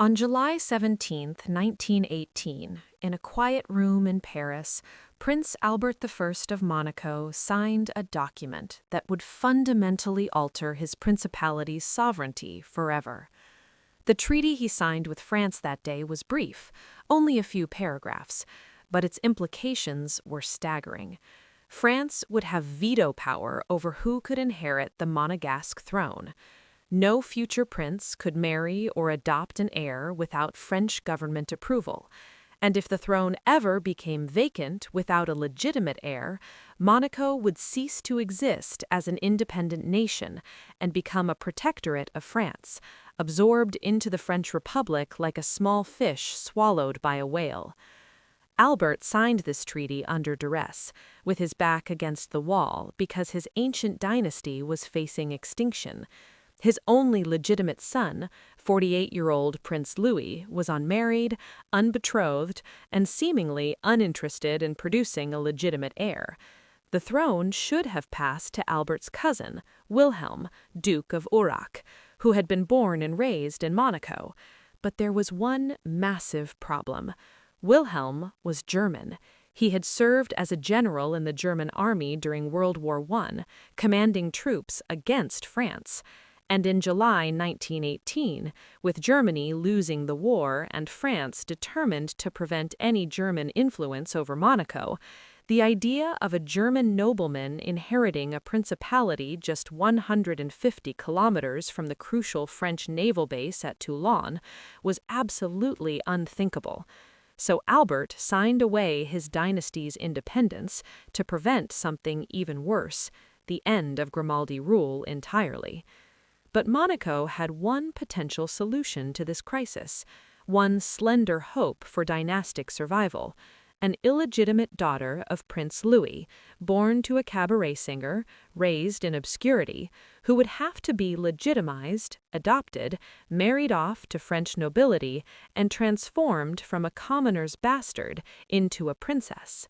On July 17, 1918, in a quiet room in Paris, Prince Albert I of Monaco signed a document that would fundamentally alter his principality's sovereignty forever. The treaty he signed with France that day was brief, only a few paragraphs, but its implications were staggering. France would have veto power over who could inherit the Monegasque throne. No future prince could marry or adopt an heir without French government approval, and if the throne ever became vacant without a legitimate heir, Monaco would cease to exist as an independent nation and become a protectorate of France, absorbed into the French Republic like a small fish swallowed by a whale. Albert signed this treaty under duress, with his back against the wall because his ancient dynasty was facing extinction. His only legitimate son, 48-year-old Prince Louis, was unmarried, unbetrothed, and seemingly uninterested in producing a legitimate heir. The throne should have passed to Albert's cousin, Wilhelm, Duke of Urach, who had been born and raised in Monaco. But there was one massive problem. Wilhelm was German. He had served as a general in the German army during World War I, commanding troops against France. And in July 1918, with Germany losing the war and France determined to prevent any German influence over Monaco, the idea of a German nobleman inheriting a principality just 150 kilometers from the crucial French naval base at Toulon was absolutely unthinkable. So Albert signed away his dynasty's independence to prevent something even worse, the end of Grimaldi rule entirely. But Monaco had one potential solution to this crisis, one slender hope for dynastic survival: an illegitimate daughter of Prince Louis, born to a cabaret singer, raised in obscurity, who would have to be legitimized, adopted, married off to French nobility, and transformed from a commoner's bastard into a princess.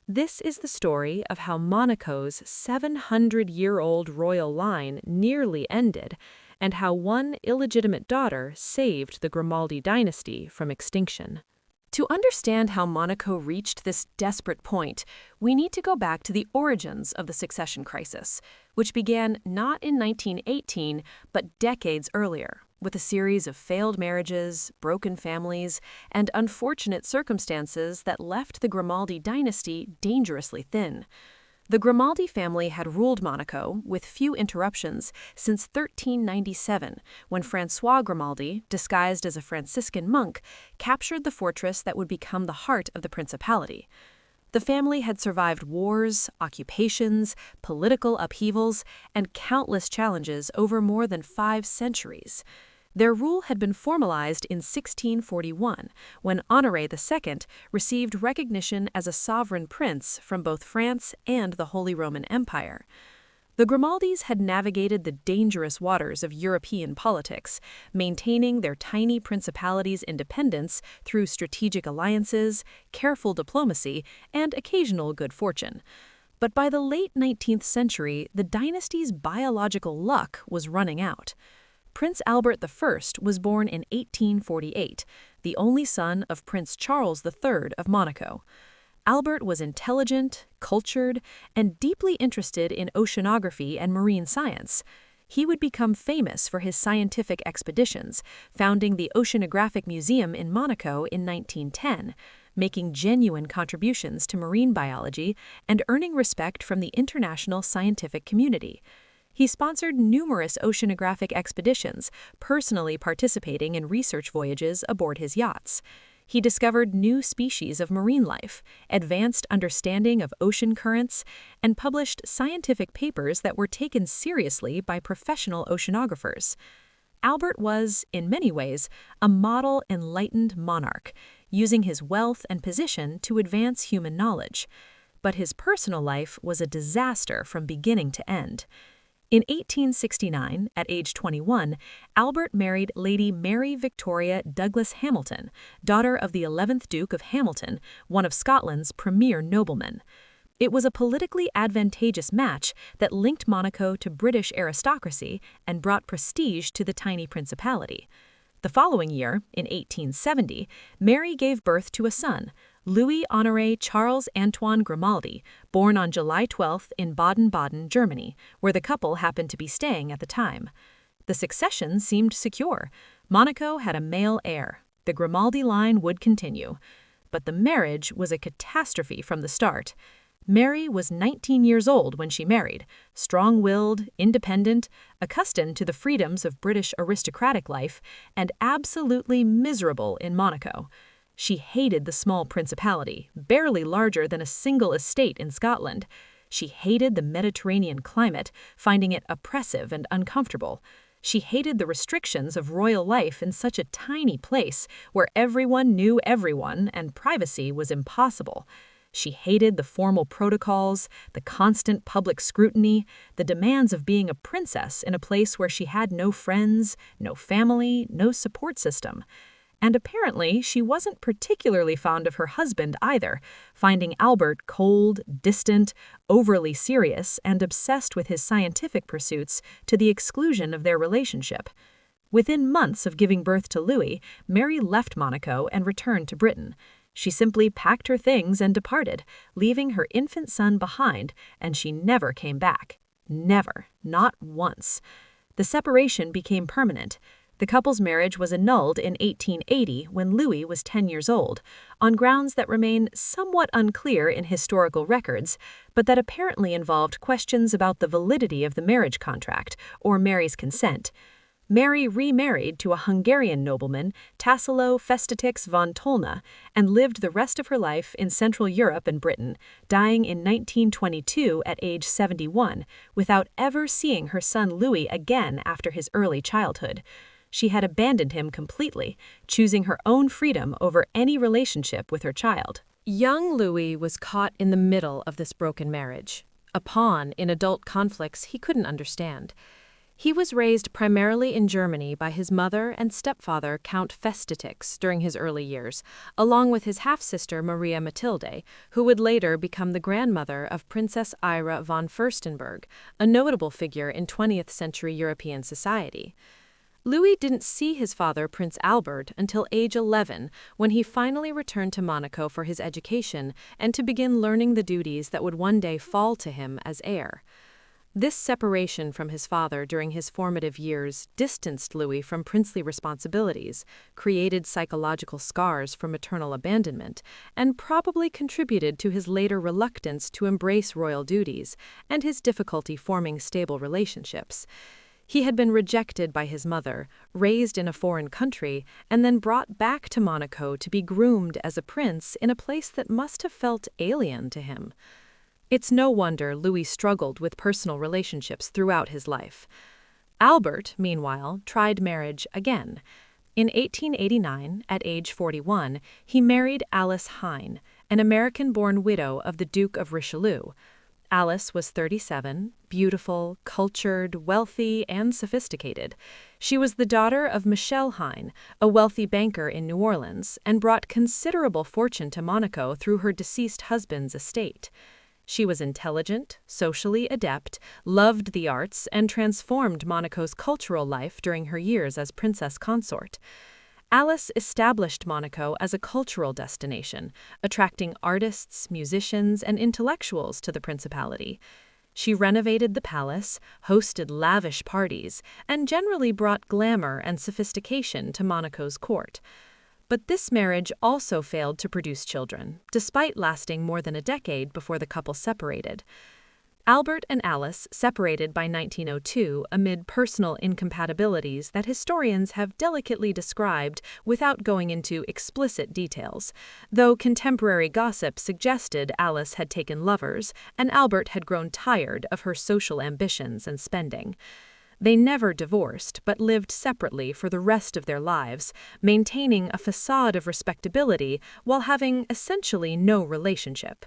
This is the story of how Monaco's 700-year-old royal line nearly ended, and how one illegitimate daughter saved the Grimaldi dynasty from extinction. To understand how Monaco reached this desperate point, we need to go back to the origins of the succession crisis, which began not in 1918, but decades earlier, with a series of failed marriages, broken families, and unfortunate circumstances that left the Grimaldi dynasty dangerously thin. The Grimaldi family had ruled Monaco, with few interruptions, since 1397, when François Grimaldi, disguised as a Franciscan monk, captured the fortress that would become the heart of the principality. The family had survived wars, occupations, political upheavals, and countless challenges over more than 5 centuries. Their rule had been formalized in 1641, when Honoré II received recognition as a sovereign prince from both France and the Holy Roman Empire. The Grimaldis had navigated the dangerous waters of European politics, maintaining their tiny principality's independence through strategic alliances, careful diplomacy, and occasional good fortune. But by the late 19th century, the dynasty's biological luck was running out. Prince Albert I was born in 1848, the only son of Prince Charles III of Monaco. Albert was intelligent, cultured, and deeply interested in oceanography and marine science. He would become famous for his scientific expeditions, founding the Oceanographic Museum in Monaco in 1910, making genuine contributions to marine biology and earning respect from the international scientific community. He sponsored numerous oceanographic expeditions, personally participating in research voyages aboard his yachts. He discovered new species of marine life, advanced understanding of ocean currents, and published scientific papers that were taken seriously by professional oceanographers. Albert was, in many ways, a model enlightened monarch, using his wealth and position to advance human knowledge. But his personal life was a disaster from beginning to end. In 1869, at age 21, Albert married Lady Mary Victoria Douglas Hamilton, daughter of the 11th Duke of Hamilton, one of Scotland's premier noblemen. It was a politically advantageous match that linked Monaco to British aristocracy and brought prestige to the tiny principality. The following year, in 1870, Mary gave birth to a son, Louis-Honoré Charles Antoine Grimaldi, born on July 12 in Baden-Baden, Germany, where the couple happened to be staying at the time. The succession seemed secure. Monaco had a male heir. The Grimaldi line would continue. But the marriage was a catastrophe from the start. Mary was 19 years old when she married, strong-willed, independent, accustomed to the freedoms of British aristocratic life, and absolutely miserable in Monaco. She hated the small principality, barely larger than a single estate in Scotland. She hated the Mediterranean climate, finding it oppressive and uncomfortable. She hated the restrictions of royal life in such a tiny place where everyone knew everyone and privacy was impossible. She hated the formal protocols, the constant public scrutiny, the demands of being a princess in a place where she had no friends, no family, no support system. And apparently, she wasn't particularly fond of her husband either, finding Albert cold, distant, overly serious, and obsessed with his scientific pursuits to the exclusion of their relationship. Within months of giving birth to Louis, Mary left Monaco and returned to Britain. She simply packed her things and departed, leaving her infant son behind, and she never came back. Never. Not once. The separation became permanent. The couple's marriage was annulled in 1880 when Louis was 10 years old, on grounds that remain somewhat unclear in historical records, but that apparently involved questions about the validity of the marriage contract, or Mary's consent. Mary remarried to a Hungarian nobleman, Tassilo Festetics von Tolna, and lived the rest of her life in Central Europe and Britain, dying in 1922 at age 71, without ever seeing her son Louis again after his early childhood. She had abandoned him completely, choosing her own freedom over any relationship with her child. Young Louis was caught in the middle of this broken marriage, a pawn in adult conflicts he couldn't understand. He was raised primarily in Germany by his mother and stepfather Count Festetics during his early years, along with his half-sister Maria Matilde, who would later become the grandmother of Princess Ira von Furstenberg, a notable figure in 20th-century European society. Louis didn't see his father, Prince Albert, until age 11, when he finally returned to Monaco for his education and to begin learning the duties that would one day fall to him as heir. This separation from his father during his formative years distanced Louis from princely responsibilities, created psychological scars from maternal abandonment, and probably contributed to his later reluctance to embrace royal duties and his difficulty forming stable relationships. He had been rejected by his mother, raised in a foreign country, and then brought back to Monaco to be groomed as a prince in a place that must have felt alien to him. It's no wonder Louis struggled with personal relationships throughout his life. Albert, meanwhile, tried marriage again. In 1889, at age 41, he married Alice Hine, an American-born widow of the Duke of Richelieu. Alice was 37, beautiful, cultured, wealthy, and sophisticated. She was the daughter of Michel Hine, a wealthy banker in New Orleans, and brought considerable fortune to Monaco through her deceased husband's estate. She was intelligent, socially adept, loved the arts, and transformed Monaco's cultural life during her years as princess consort. Alice established Monaco as a cultural destination, attracting artists, musicians, and intellectuals to the principality. She renovated the palace, hosted lavish parties, and generally brought glamour and sophistication to Monaco's court. But this marriage also failed to produce children, despite lasting more than a decade before the couple separated. Albert and Alice separated by 1902 amid personal incompatibilities that historians have delicately described without going into explicit details, though contemporary gossip suggested Alice had taken lovers and Albert had grown tired of her social ambitions and spending. They never divorced, but lived separately for the rest of their lives, maintaining a facade of respectability while having essentially no relationship.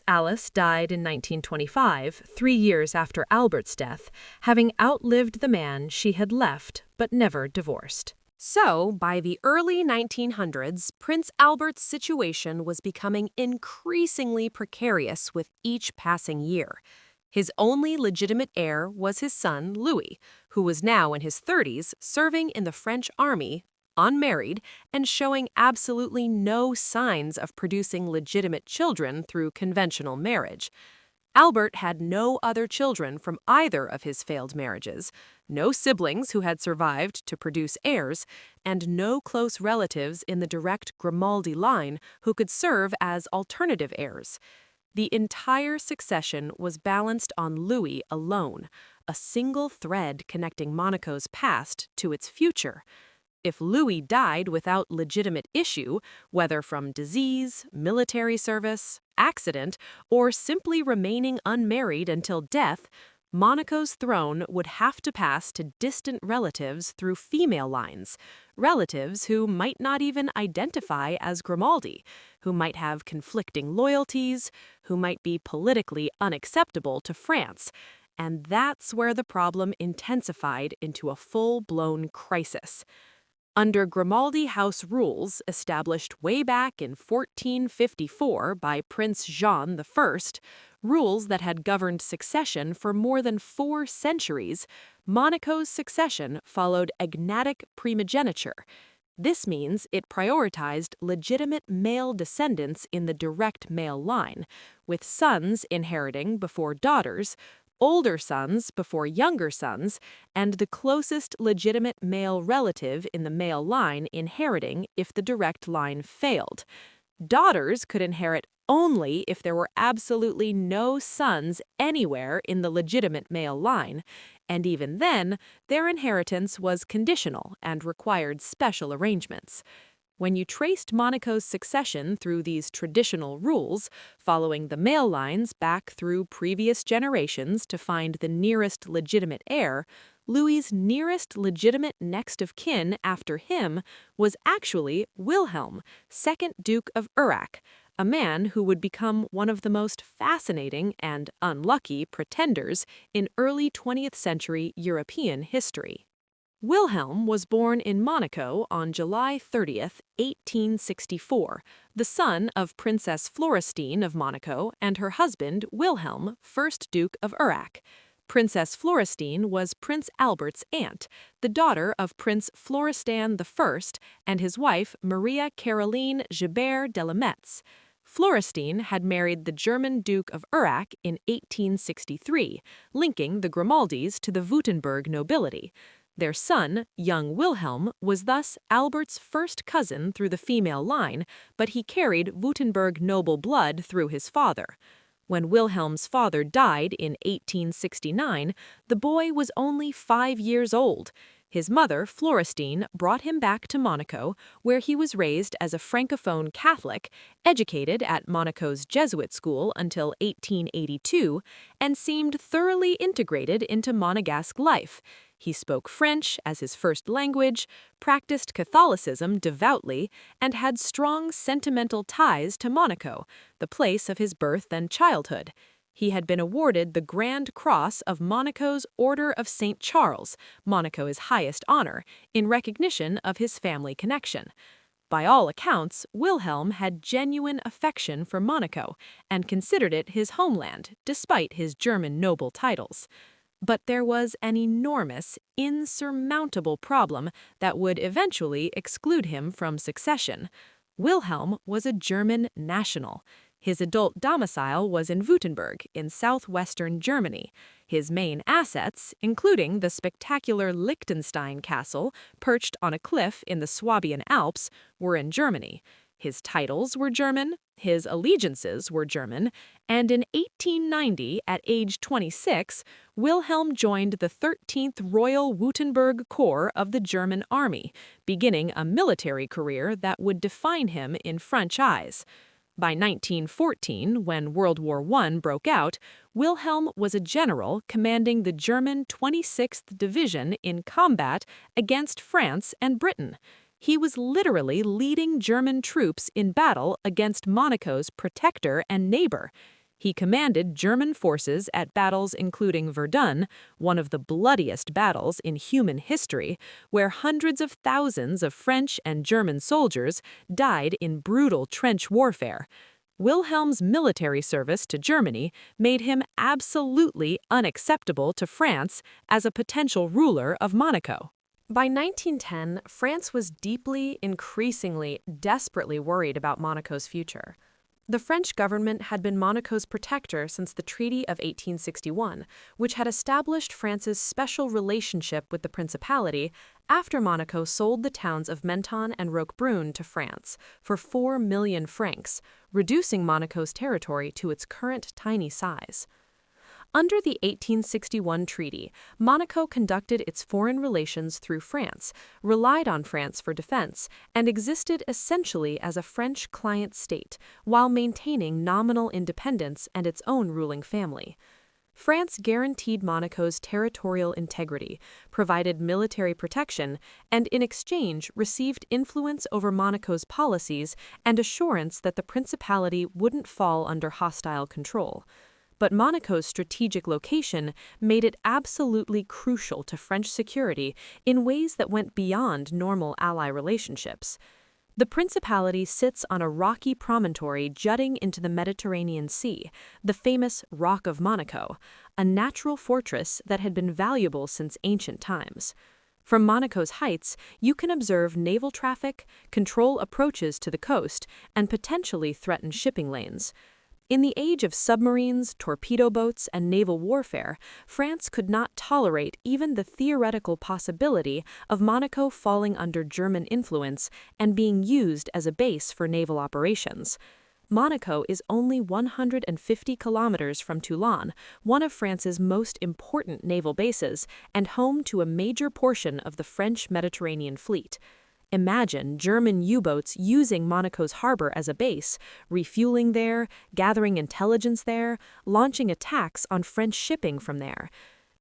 Alice died in 1925, 3 years after Albert's death, having outlived the man she had left but never divorced. So, by the early 1900s, Prince Albert's situation was becoming increasingly precarious with each passing year. His only legitimate heir was his son, Louis, who was now in his 30s, serving in the French army, unmarried, and showing absolutely no signs of producing legitimate children through conventional marriage. Albert had no other children from either of his failed marriages, no siblings who had survived to produce heirs, and no close relatives in the direct Grimaldi line who could serve as alternative heirs. The entire succession was balanced on Louis alone, a single thread connecting Monaco's past to its future. If Louis died without legitimate issue, whether from disease, military service, accident, or simply remaining unmarried until death, Monaco's throne would have to pass to distant relatives through female lines, relatives who might not even identify as Grimaldi, who might have conflicting loyalties, who might be politically unacceptable to France. And that's where the problem intensified into a full-blown crisis. Under Grimaldi House rules established way back in 1454 by Prince Jean I, rules that had governed succession for more than 4 centuries, Monaco's succession followed agnatic primogeniture. This means it prioritized legitimate male descendants in the direct male line, with sons inheriting before daughters, older sons before younger sons, and the closest legitimate male relative in the male line inheriting if the direct line failed. Daughters could inherit only if there were absolutely no sons anywhere in the legitimate male line, and even then, their inheritance was conditional and required special arrangements. When you traced Monaco's succession through these traditional rules, following the male lines back through previous generations to find the nearest legitimate heir, Louis's nearest legitimate next of kin after him was actually Wilhelm, 2nd Duke of Urach, a man who would become one of the most fascinating and unlucky pretenders in early 20th century European history. Wilhelm was born in Monaco on July 30th, 1864, the son of Princess Florestine of Monaco and her husband Wilhelm, 1st Duke of Urach. Princess Florestine was Prince Albert's aunt, the daughter of Prince Florestan I and his wife Maria Caroline Gibert de la Metz. Florestine had married the German Duke of Urach in 1863, linking the Grimaldis to the Württemberg nobility. Their son, young Wilhelm, was thus Albert's first cousin through the female line, but he carried Württemberg noble blood through his father. When Wilhelm's father died in 1869, the boy was only 5 years old. His mother, Florestine, brought him back to Monaco, where he was raised as a Francophone Catholic, educated at Monaco's Jesuit school until 1882, and seemed thoroughly integrated into Monegasque life. He spoke French as his first language, practiced Catholicism devoutly, and had strong sentimental ties to Monaco, the place of his birth and childhood. He had been awarded the Grand Cross of Monaco's Order of St. Charles, Monaco's highest honor, in recognition of his family connection. By all accounts, Wilhelm had genuine affection for Monaco and considered it his homeland, despite his German noble titles. But there was an enormous, insurmountable problem that would eventually exclude him from succession. Wilhelm was a German national. His adult domicile was in Württemberg, in southwestern Germany. His main assets, including the spectacular Liechtenstein castle perched on a cliff in the Swabian Alps, were in Germany. His titles were German, his allegiances were German, and in 1890, at age 26, Wilhelm joined the 13th Royal Württemberg Corps of the German Army, beginning a military career that would define him in French eyes. By 1914, when World War I broke out, Wilhelm was a general commanding the German 26th Division in combat against France and Britain. He was literally leading German troops in battle against Monaco's protector and neighbor. He commanded German forces at battles including Verdun, one of the bloodiest battles in human history, where hundreds of thousands of French and German soldiers died in brutal trench warfare. Wilhelm's military service to Germany made him absolutely unacceptable to France as a potential ruler of Monaco. By 1910, France was deeply, increasingly, desperately worried about Monaco's future. The French government had been Monaco's protector since the Treaty of 1861, which had established France's special relationship with the Principality after Monaco sold the towns of Menton and Roquebrune to France for 4 million francs, reducing Monaco's territory to its current tiny size. Under the 1861 treaty, Monaco conducted its foreign relations through France, relied on France for defense, and existed essentially as a French client state, while maintaining nominal independence and its own ruling family. France guaranteed Monaco's territorial integrity, provided military protection, and in exchange received influence over Monaco's policies and assurance that the Principality wouldn't fall under hostile control. But Monaco's strategic location made it absolutely crucial to French security in ways that went beyond normal ally relationships. The Principality sits on a rocky promontory jutting into the Mediterranean Sea, the famous Rock of Monaco, a natural fortress that had been valuable since ancient times. From Monaco's heights, you can observe naval traffic, control approaches to the coast, and potentially threaten shipping lanes. In the age of submarines, torpedo boats, and naval warfare, France could not tolerate even the theoretical possibility of Monaco falling under German influence and being used as a base for naval operations. Monaco is only 150 kilometers from Toulon, one of France's most important naval bases, and home to a major portion of the French Mediterranean fleet. Imagine German U-boats using Monaco's harbor as a base, refueling there, gathering intelligence there, launching attacks on French shipping from there.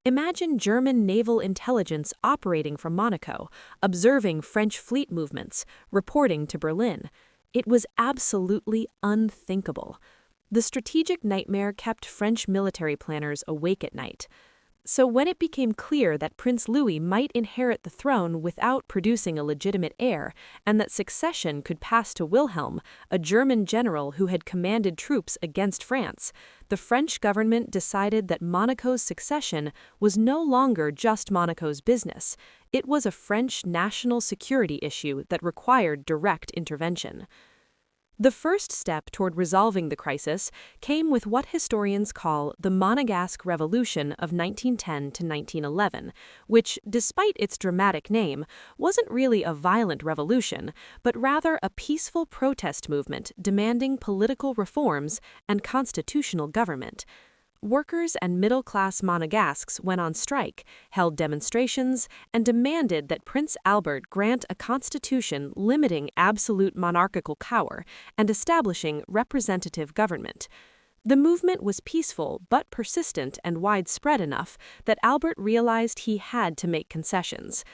Imagine German naval intelligence operating from Monaco, observing French fleet movements, reporting to Berlin. It was absolutely unthinkable. The strategic nightmare kept French military planners awake at night. So when it became clear that Prince Louis might inherit the throne without producing a legitimate heir, and that succession could pass to Wilhelm, a German general who had commanded troops against France, the French government decided that Monaco's succession was no longer just Monaco's business. It was a French national security issue that required direct intervention. The first step toward resolving the crisis came with what historians call the Monegasque Revolution of 1910 to 1911, which, despite its dramatic name, wasn't really a violent revolution, but rather a peaceful protest movement demanding political reforms and constitutional government. Workers and middle-class Monegasques went on strike, held demonstrations, and demanded that Prince Albert grant a constitution limiting absolute monarchical power and establishing representative government. The movement was peaceful but persistent and widespread enough that Albert realized he had to make concessions.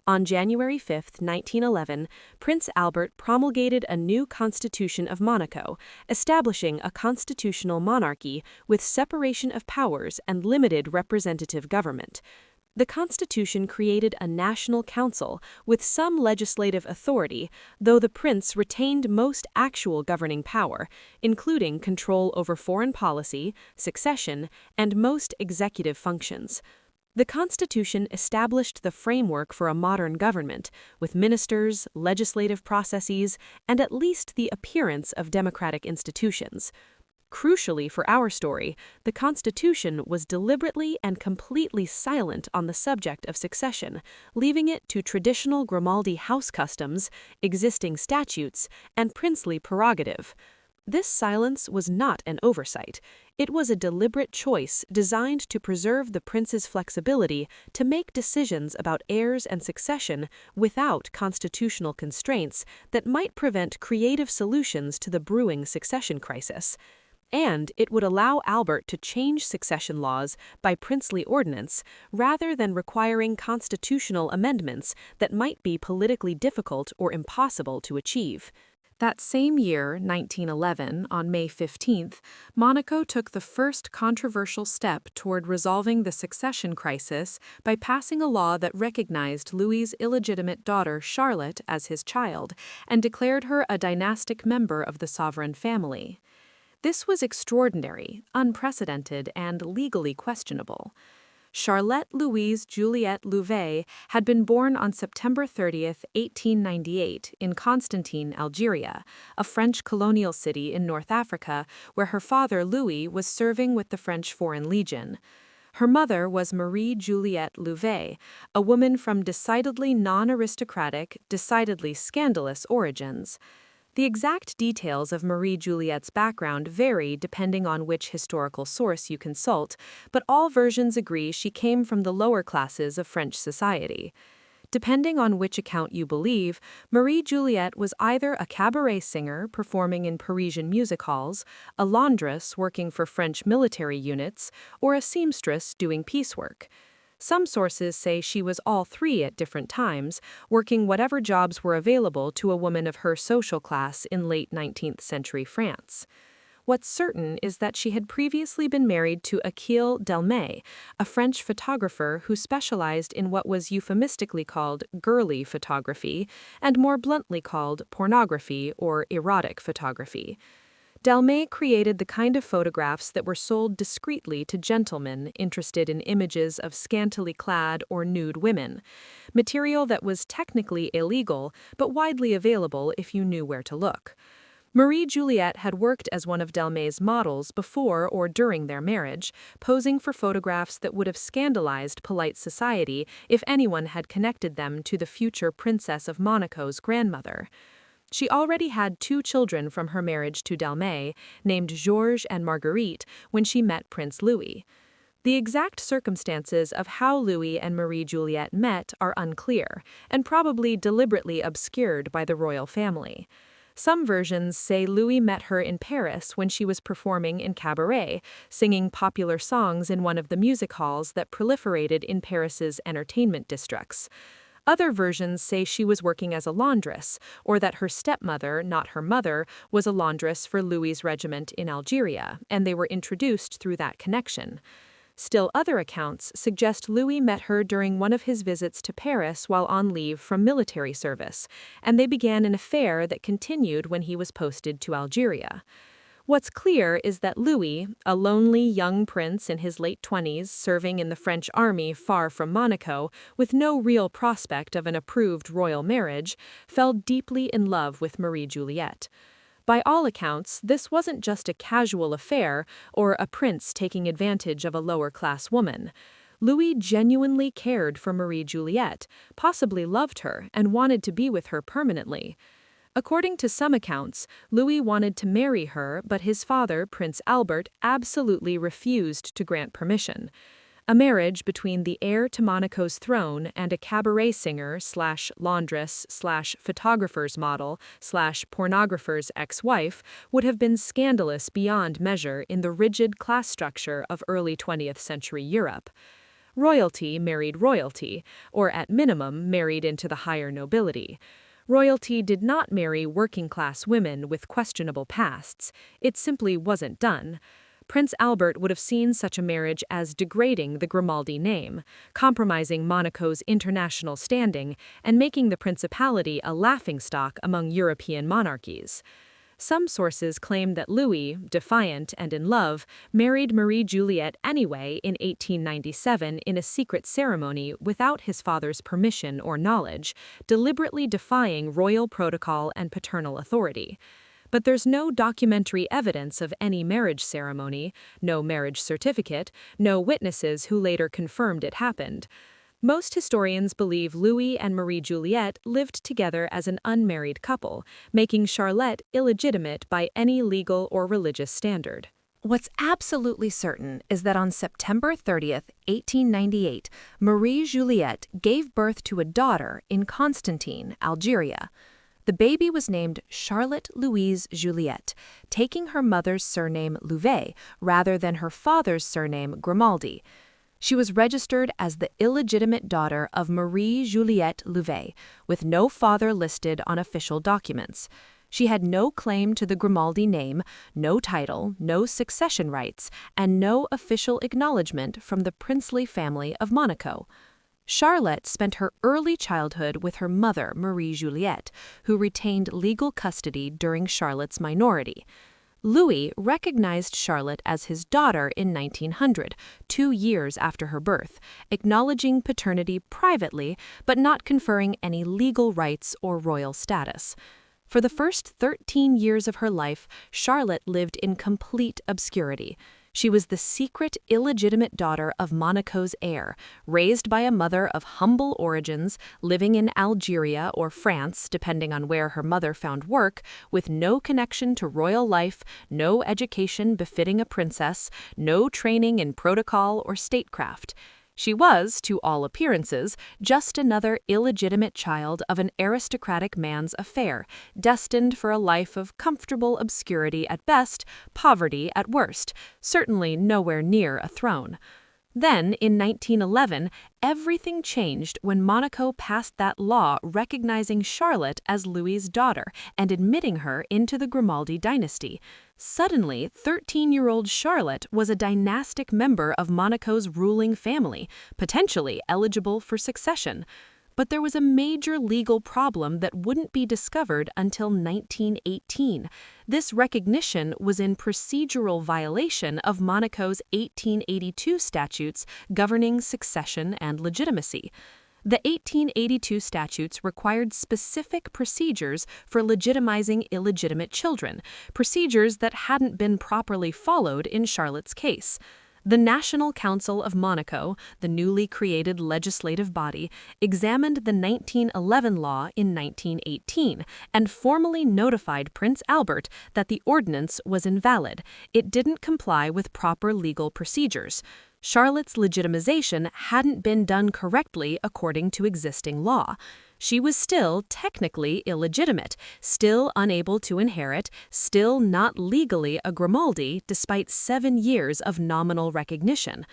On January 5, 1911, Prince Albert promulgated a new Constitution of Monaco, establishing a constitutional monarchy with separation of powers and limited representative government. The Constitution created a national council with some legislative authority, though the prince retained most actual governing power, including control over foreign policy, succession, and most executive functions. The Constitution established the framework for a modern government, with ministers, legislative processes, and at least the appearance of democratic institutions. Crucially for our story, the Constitution was deliberately and completely silent on the subject of succession, leaving it to traditional Grimaldi house customs, existing statutes, and princely prerogative. This silence was not an oversight. It was a deliberate choice designed to preserve the prince's flexibility to make decisions about heirs and succession without constitutional constraints that might prevent creative solutions to the brewing succession crisis. And it would allow Albert to change succession laws by princely ordinance rather than requiring constitutional amendments that might be politically difficult or impossible to achieve. That same year, 1911, on May 15th, Monaco took the first controversial step toward resolving the succession crisis by passing a law that recognized Louis's illegitimate daughter Charlotte as his child and declared her a dynastic member of the sovereign family. This was extraordinary, unprecedented, and legally questionable. Charlotte Louise Juliette Louvet had been born on September 30th, 1898, in Constantine, Algeria, a French colonial city in North Africa, where her father Louis was serving with the French Foreign Legion. Her mother was Marie Juliette Louvet, a woman from decidedly non-aristocratic, decidedly scandalous origins. The exact details of Marie Juliette's background vary depending on which historical source you consult, but all versions agree she came from the lower classes of French society. Depending on which account you believe, Marie Juliette was either a cabaret singer performing in Parisian music halls, a laundress working for French military units, or a seamstress doing piecework. Some sources say she was all three at different times, working whatever jobs were available to a woman of her social class in late 19th century France. What's certain is that she had previously been married to Achille Delmet, a French photographer who specialized in what was euphemistically called girly photography and more bluntly called pornography or erotic photography. Delmet created the kind of photographs that were sold discreetly to gentlemen interested in images of scantily clad or nude women, material that was technically illegal but widely available if you knew where to look. Marie Juliette had worked as one of Delmet's models before or during their marriage, posing for photographs that would have scandalized polite society if anyone had connected them to the future Princess of Monaco's grandmother. She already had 2 children from her marriage to Delmet, named Georges and Marguerite, when she met Prince Louis. The exact circumstances of how Louis and Marie Juliette met are unclear, and probably deliberately obscured by the royal family. Some versions say Louis met her in Paris when she was performing in cabaret, singing popular songs in one of the music halls that proliferated in Paris's entertainment districts. Other versions say she was working as a laundress, or that her stepmother, not her mother, was a laundress for Louis's regiment in Algeria, and they were introduced through that connection. Still other accounts suggest Louis met her during one of his visits to Paris while on leave from military service, and they began an affair that continued when he was posted to Algeria. What's clear is that Louis, a lonely young prince in his late 20s serving in the French army far from Monaco, with no real prospect of an approved royal marriage, fell deeply in love with Marie Juliette. By all accounts, this wasn't just a casual affair or a prince taking advantage of a lower-class woman. Louis genuinely cared for Marie Juliette, possibly loved her, and wanted to be with her permanently. According to some accounts, Louis wanted to marry her, but his father, Prince Albert, absolutely refused to grant permission. A marriage between the heir to Monaco's throne and a cabaret singer / laundress / photographer's model / pornographer's ex-wife would have been scandalous beyond measure in the rigid class structure of early 20th century Europe. Royalty married royalty, or at minimum married into the higher nobility. Royalty did not marry working-class women with questionable pasts. It simply wasn't done. Prince Albert would have seen such a marriage as degrading the Grimaldi name, compromising Monaco's international standing, and making the principality a laughingstock among European monarchies. Some sources claim that Louis, defiant and in love, married Marie Juliette anyway in 1897 in a secret ceremony without his father's permission or knowledge, deliberately defying royal protocol and paternal authority. But there's no documentary evidence of any marriage ceremony, no marriage certificate, no witnesses who later confirmed it happened. Most historians believe Louis and Marie Juliette lived together as an unmarried couple, making Charlotte illegitimate by any legal or religious standard. What's absolutely certain is that on September 30th, 1898, Marie Juliette gave birth to a daughter in Constantine, Algeria. The baby was named Charlotte Louise Juliette, taking her mother's surname Louvet rather than her father's surname Grimaldi. She was registered as the illegitimate daughter of Marie Juliette Louvet, with no father listed on official documents. She had no claim to the Grimaldi name, no title, no succession rights, and no official acknowledgement from the princely family of Monaco. Charlotte spent her early childhood with her mother, Marie Juliette, who retained legal custody during Charlotte's minority. Louis recognized Charlotte as his daughter in 1900, 2 years after her birth, acknowledging paternity privately but not conferring any legal rights or royal status. For the first 13 years of her life, Charlotte lived in complete obscurity. She was the secret, illegitimate daughter of Monaco's heir, raised by a mother of humble origins, living in Algeria or France, depending on where her mother found work, with no connection to royal life, no education befitting a princess, no training in protocol or statecraft. She was, to all appearances, just another illegitimate child of an aristocratic man's affair, destined for a life of comfortable obscurity at best, poverty at worst, certainly nowhere near a throne. Then, in 1911, everything changed when Monaco passed that law recognizing Charlotte as Louis's daughter and admitting her into the Grimaldi dynasty. Suddenly, 13-year-old Charlotte was a dynastic member of Monaco's ruling family, potentially eligible for succession. But there was a major legal problem that wouldn't be discovered until 1918. This recognition was in procedural violation of Monaco's 1882 statutes governing succession and legitimacy. The 1882 statutes required specific procedures for legitimizing illegitimate children, procedures that hadn't been properly followed in Charlotte's case. The National Council of Monaco, the newly created legislative body, examined the 1911 law in 1918 and formally notified Prince Albert that the ordinance was invalid. It didn't comply with proper legal procedures. Charlotte's legitimization hadn't been done correctly according to existing law. She was still technically illegitimate, still unable to inherit, still not legally a Grimaldi despite 7 years of nominal recognition.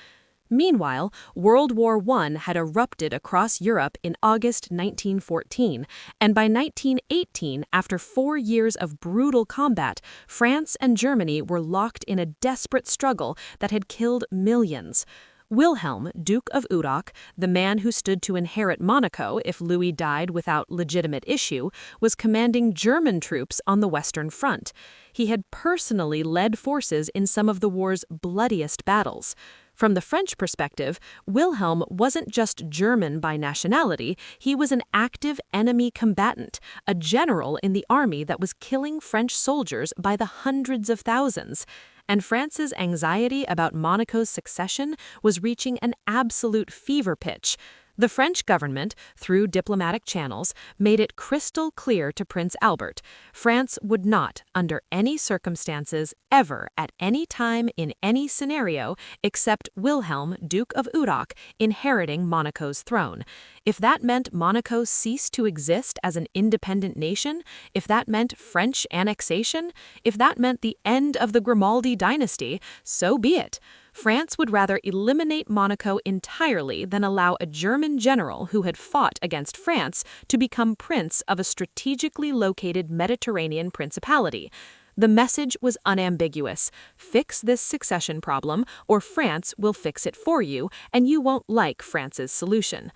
Meanwhile, World War I had erupted across Europe in August 1914, and by 1918, after 4 years of brutal combat, France and Germany were locked in a desperate struggle that had killed millions. Wilhelm, Duke of Urach, the man who stood to inherit Monaco if Louis died without legitimate issue, was commanding German troops on the Western Front. He had personally led forces in some of the war's bloodiest battles. From the French perspective, Wilhelm wasn't just German by nationality, he was an active enemy combatant, a general in the army that was killing French soldiers by the hundreds of thousands. And France's anxiety about Monaco's succession was reaching an absolute fever pitch. The French government, through diplomatic channels, made it crystal clear to Prince Albert, France would not, under any circumstances, ever, at any time, in any scenario, accept Wilhelm, Duke of Urach, inheriting Monaco's throne. If that meant Monaco ceased to exist as an independent nation, if that meant French annexation, if that meant the end of the Grimaldi dynasty, so be it. France would rather eliminate Monaco entirely than allow a German general who had fought against France to become prince of a strategically located Mediterranean principality. The message was unambiguous. Fix this succession problem, or France will fix it for you, and you won't like France's solution.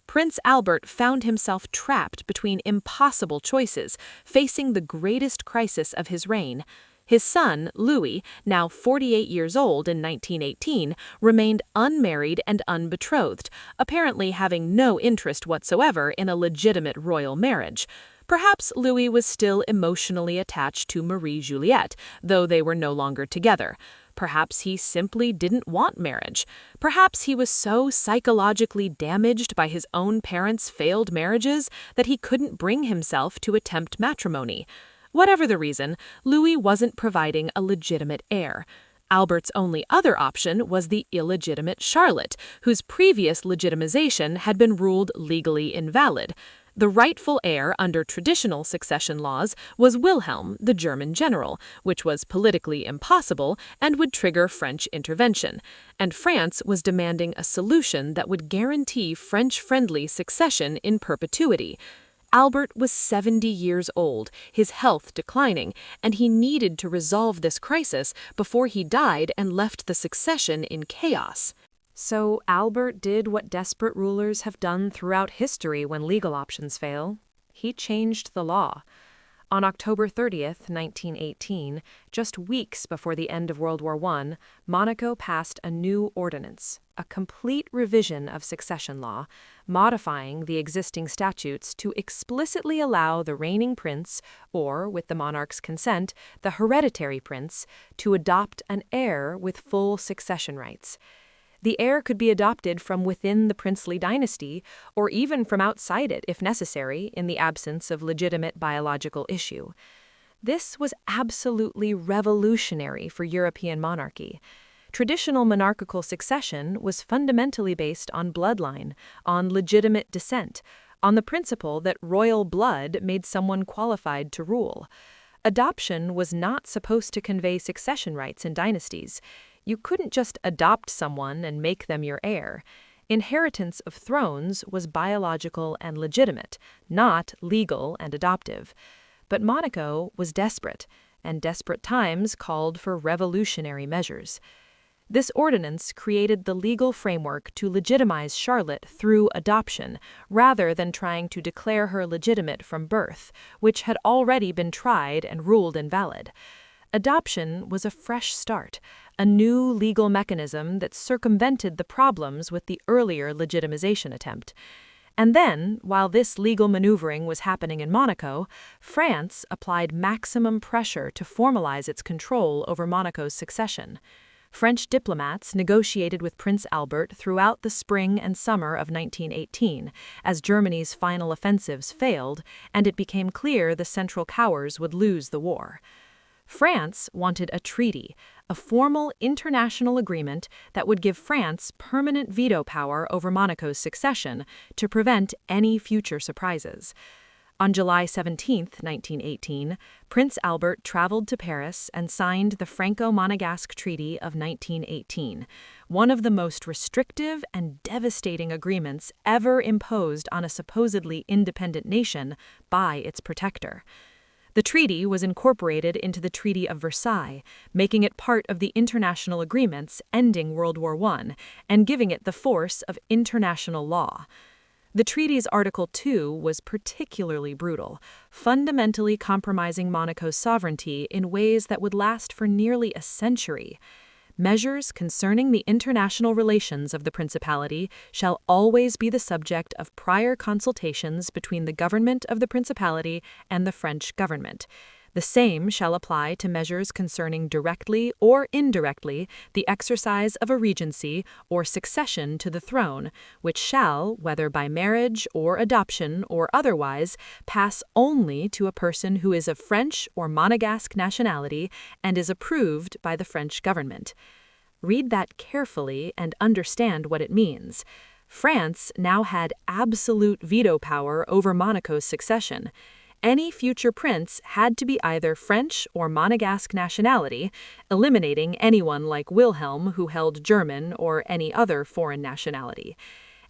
Prince Albert found himself trapped between impossible choices, facing the greatest crisis of his reign. His son, Louis, now 48 years old in 1918, remained unmarried and unbetrothed, apparently having no interest whatsoever in a legitimate royal marriage. Perhaps Louis was still emotionally attached to Marie-Juliette, though they were no longer together. Perhaps he simply didn't want marriage. Perhaps he was so psychologically damaged by his own parents' failed marriages that he couldn't bring himself to attempt matrimony. Whatever the reason, Louis wasn't providing a legitimate heir. Albert's only other option was the illegitimate Charlotte, whose previous legitimization had been ruled legally invalid. The rightful heir under traditional succession laws was Wilhelm, the German general, which was politically impossible and would trigger French intervention. And France was demanding a solution that would guarantee French-friendly succession in perpetuity. Albert was 70 years old, his health declining, and he needed to resolve this crisis before he died and left the succession in chaos. So Albert did what desperate rulers have done throughout history when legal options fail. He changed the law. On October 30th, 1918, just weeks before the end of World War I, Monaco passed a new ordinance, a complete revision of succession law, modifying the existing statutes to explicitly allow the reigning prince, or, with the monarch's consent, the hereditary prince, to adopt an heir with full succession rights. The heir could be adopted from within the princely dynasty, or even from outside it if necessary, in the absence of legitimate biological issue. This was absolutely revolutionary for European monarchy. Traditional monarchical succession was fundamentally based on bloodline, on legitimate descent, on the principle that royal blood made someone qualified to rule. Adoption was not supposed to convey succession rights in dynasties. You couldn't just adopt someone and make them your heir. Inheritance of thrones was biological and legitimate, not legal and adoptive. But Monaco was desperate, and desperate times called for revolutionary measures. This ordinance created the legal framework to legitimize Charlotte through adoption, rather than trying to declare her legitimate from birth, which had already been tried and ruled invalid. Adoption was a fresh start, a new legal mechanism that circumvented the problems with the earlier legitimization attempt. And then, while this legal maneuvering was happening in Monaco, France applied maximum pressure to formalize its control over Monaco's succession. French diplomats negotiated with Prince Albert throughout the spring and summer of 1918, as Germany's final offensives failed, and it became clear the Central Powers would lose the war. France wanted a treaty, a formal international agreement that would give France permanent veto power over Monaco's succession to prevent any future surprises. On July 17, 1918, Prince Albert traveled to Paris and signed the Franco-Monegasque Treaty of 1918, one of the most restrictive and devastating agreements ever imposed on a supposedly independent nation by its protector. The treaty was incorporated into the Treaty of Versailles, making it part of the international agreements ending World War I and giving it the force of international law. The treaty's Article 2 was particularly brutal, fundamentally compromising Monaco's sovereignty in ways that would last for nearly a century. Measures concerning the international relations of the Principality shall always be the subject of prior consultations between the government of the Principality and the French government. The same shall apply to measures concerning directly or indirectly the exercise of a regency or succession to the throne, which shall, whether by marriage or adoption or otherwise, pass only to a person who is of French or Monegasque nationality and is approved by the French government. Read that carefully and understand what it means. France now had absolute veto power over Monaco's succession. Any future prince had to be either French or Monegasque nationality, eliminating anyone like Wilhelm who held German or any other foreign nationality.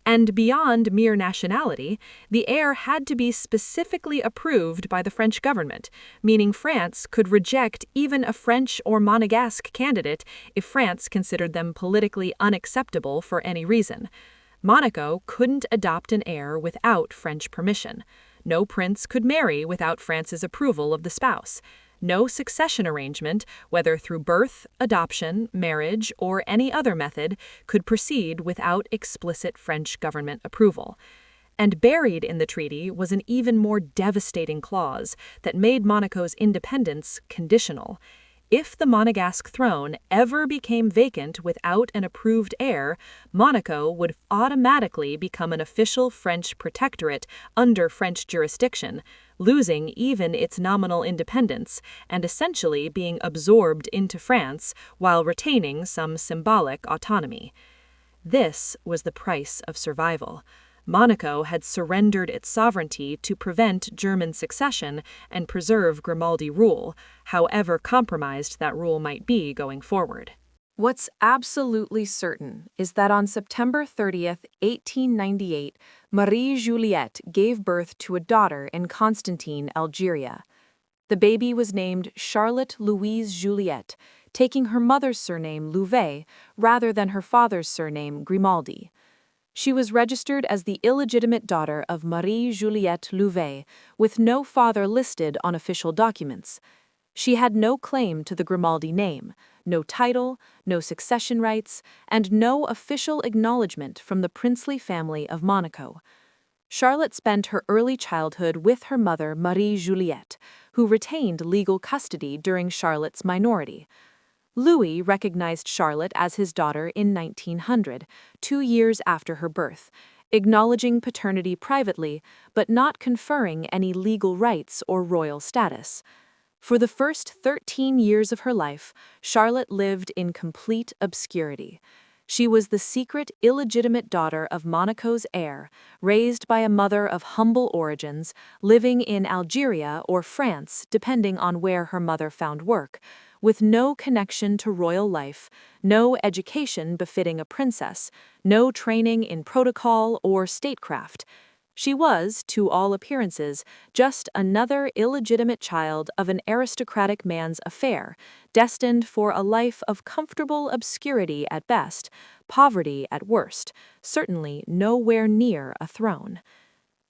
And beyond mere nationality, the heir had to be specifically approved by the French government, meaning France could reject even a French or Monegasque candidate if France considered them politically unacceptable for any reason. Monaco couldn't adopt an heir without French permission. No prince could marry without France's approval of the spouse. No succession arrangement, whether through birth, adoption, marriage, or any other method, could proceed without explicit French government approval. And buried in the treaty was an even more devastating clause that made Monaco's independence conditional. If the Monegasque throne ever became vacant without an approved heir, Monaco would automatically become an official French protectorate under French jurisdiction, losing even its nominal independence and essentially being absorbed into France while retaining some symbolic autonomy. This was the price of survival. Monaco had surrendered its sovereignty to prevent German succession and preserve Grimaldi rule, however compromised that rule might be going forward. What's absolutely certain is that on September 30th, 1898, Marie Juliette gave birth to a daughter in Constantine, Algeria. The baby was named Charlotte Louise Juliette, taking her mother's surname Louvet rather than her father's surname Grimaldi. She was registered as the illegitimate daughter of Marie-Juliette Louvet, with no father listed on official documents. She had no claim to the Grimaldi name, no title, no succession rights, and no official acknowledgement from the princely family of Monaco. Charlotte spent her early childhood with her mother Marie-Juliette, who retained legal custody during Charlotte's minority. Louis recognized Charlotte as his daughter in 1900, 2 years after her birth, acknowledging paternity privately but not conferring any legal rights or royal status. For the first 13 years of her life, Charlotte lived in complete obscurity. She was the secret, illegitimate daughter of Monaco's heir, raised by a mother of humble origins, living in Algeria or France, depending on where her mother found work, with no connection to royal life, no education befitting a princess, no training in protocol or statecraft. She was, to all appearances, just another illegitimate child of an aristocratic man's affair, destined for a life of comfortable obscurity at best, poverty at worst, certainly nowhere near a throne.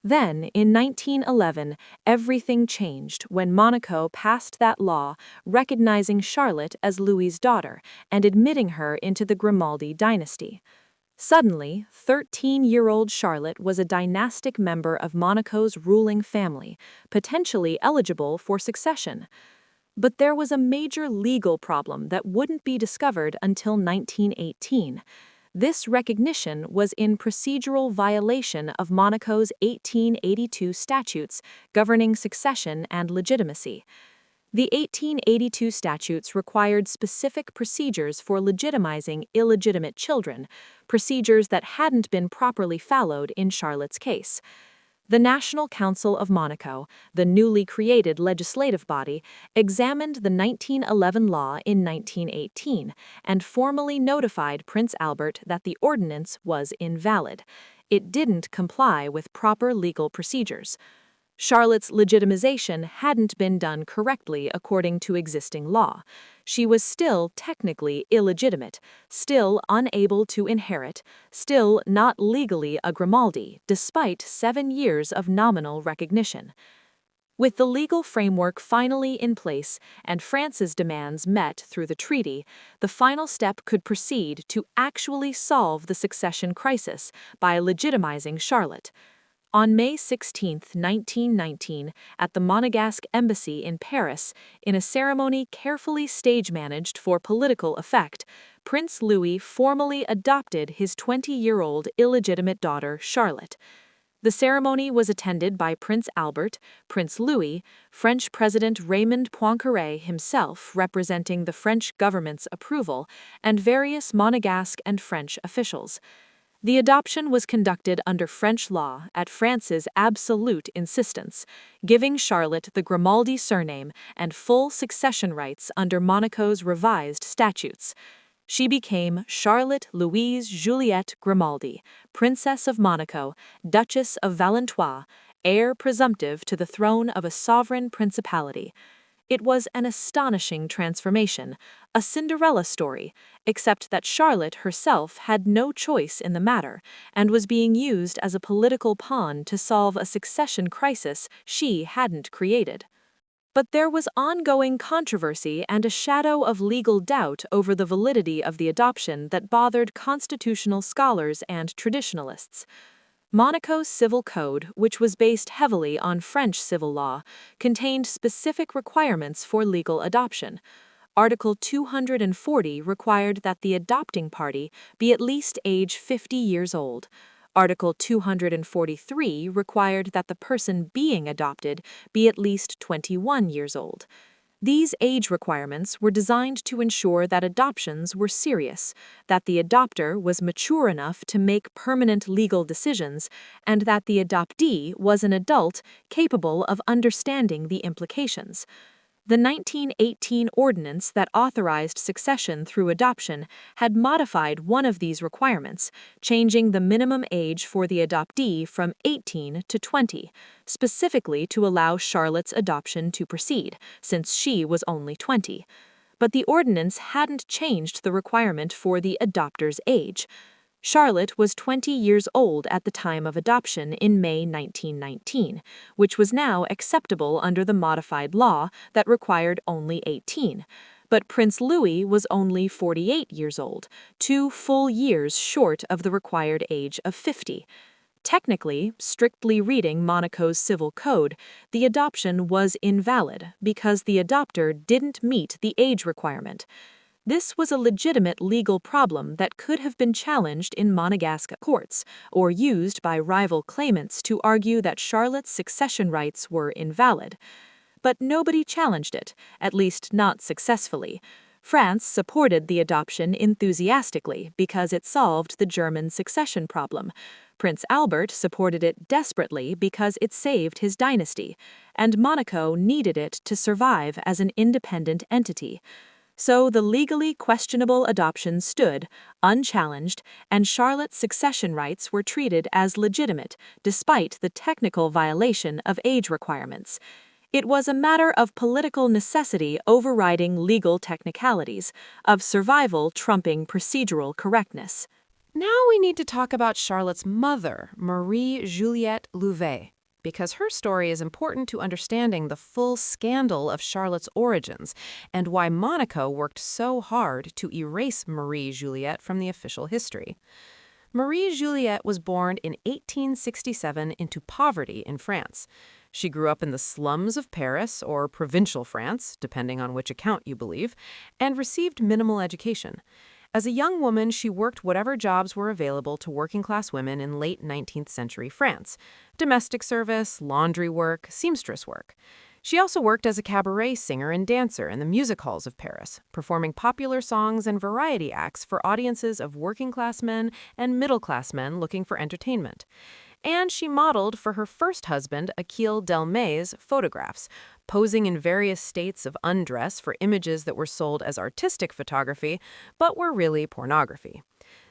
Then, in 1911, everything changed when Monaco passed that law recognizing Charlotte as Louis's daughter and admitting her into the Grimaldi dynasty. Suddenly, 13-year-old Charlotte was a dynastic member of Monaco's ruling family, potentially eligible for succession. But there was a major legal problem that wouldn't be discovered until 1918. This recognition was in procedural violation of Monaco's 1882 statutes governing succession and legitimacy. The 1882 statutes required specific procedures for legitimizing illegitimate children, procedures that hadn't been properly followed in Charlotte's case. The National Council of Monaco, the newly created legislative body, examined the 1911 law in 1918 and formally notified Prince Albert that the ordinance was invalid. It didn't comply with proper legal procedures. Charlotte's legitimization hadn't been done correctly according to existing law. She was still technically illegitimate, still unable to inherit, still not legally a Grimaldi, despite 7 years of nominal recognition. With the legal framework finally in place and France's demands met through the treaty, the final step could proceed to actually solve the succession crisis by legitimizing Charlotte. On May 16, 1919, at the Monegasque Embassy in Paris, in a ceremony carefully stage-managed for political effect, Prince Louis formally adopted his 20-year-old illegitimate daughter, Charlotte. The ceremony was attended by Prince Albert, Prince Louis, French President Raymond Poincaré himself representing the French government's approval, and various Monegasque and French officials. The adoption was conducted under French law at France's absolute insistence, giving Charlotte the Grimaldi surname and full succession rights under Monaco's revised statutes. She became Charlotte Louise Juliette Grimaldi, Princess of Monaco, Duchess of Valentinois, heir presumptive to the throne of a sovereign principality. It was an astonishing transformation, a Cinderella story, except that Charlotte herself had no choice in the matter and was being used as a political pawn to solve a succession crisis she hadn't created. But there was ongoing controversy and a shadow of legal doubt over the validity of the adoption that bothered constitutional scholars and traditionalists. Monaco's civil code, which was based heavily on French civil law, contained specific requirements for legal adoption. Article 240 required that the adopting party be at least age 50 years old. Article 243 required that the person being adopted be at least 21 years old. These age requirements were designed to ensure that adoptions were serious, that the adopter was mature enough to make permanent legal decisions, and that the adoptee was an adult capable of understanding the implications. The 1918 ordinance that authorized succession through adoption had modified one of these requirements, changing the minimum age for the adoptee from 18 to 20, specifically to allow Charlotte's adoption to proceed, since she was only 20. But the ordinance hadn't changed the requirement for the adopter's age. Charlotte was 20 years old at the time of adoption in May 1919, which was now acceptable under the modified law that required only 18. But Prince Louis was only 48 years old, 2 full years short of the required age of 50. Technically, strictly reading Monaco's civil code, the adoption was invalid because the adopter didn't meet the age requirement. This was a legitimate legal problem that could have been challenged in Monegasque courts or used by rival claimants to argue that Charlotte's succession rights were invalid. But nobody challenged it, at least not successfully. France supported the adoption enthusiastically because it solved the German succession problem. Prince Albert supported it desperately because it saved his dynasty, and Monaco needed it to survive as an independent entity. So the legally questionable adoption stood, unchallenged, and Charlotte's succession rights were treated as legitimate, despite the technical violation of age requirements. It was a matter of political necessity overriding legal technicalities, of survival trumping procedural correctness. Now we need to talk about Charlotte's mother, Marie Juliette Louvet, because her story is important to understanding the full scandal of Charlotte's origins and why Monaco worked so hard to erase Marie Juliette from the official history. Marie Juliette was born in 1867 into poverty in France. She grew up in the slums of Paris, or provincial France, depending on which account you believe, and received minimal education. As a young woman, she worked whatever jobs were available to working-class women in late 19th century France: domestic service, laundry work, seamstress work. She also worked as a cabaret singer and dancer in the music halls of Paris, performing popular songs and variety acts for audiences of working-class men and middle-class men looking for entertainment. And she modeled for her first husband, Achille Delmay's, photographs, posing in various states of undress for images that were sold as artistic photography, but were really pornography.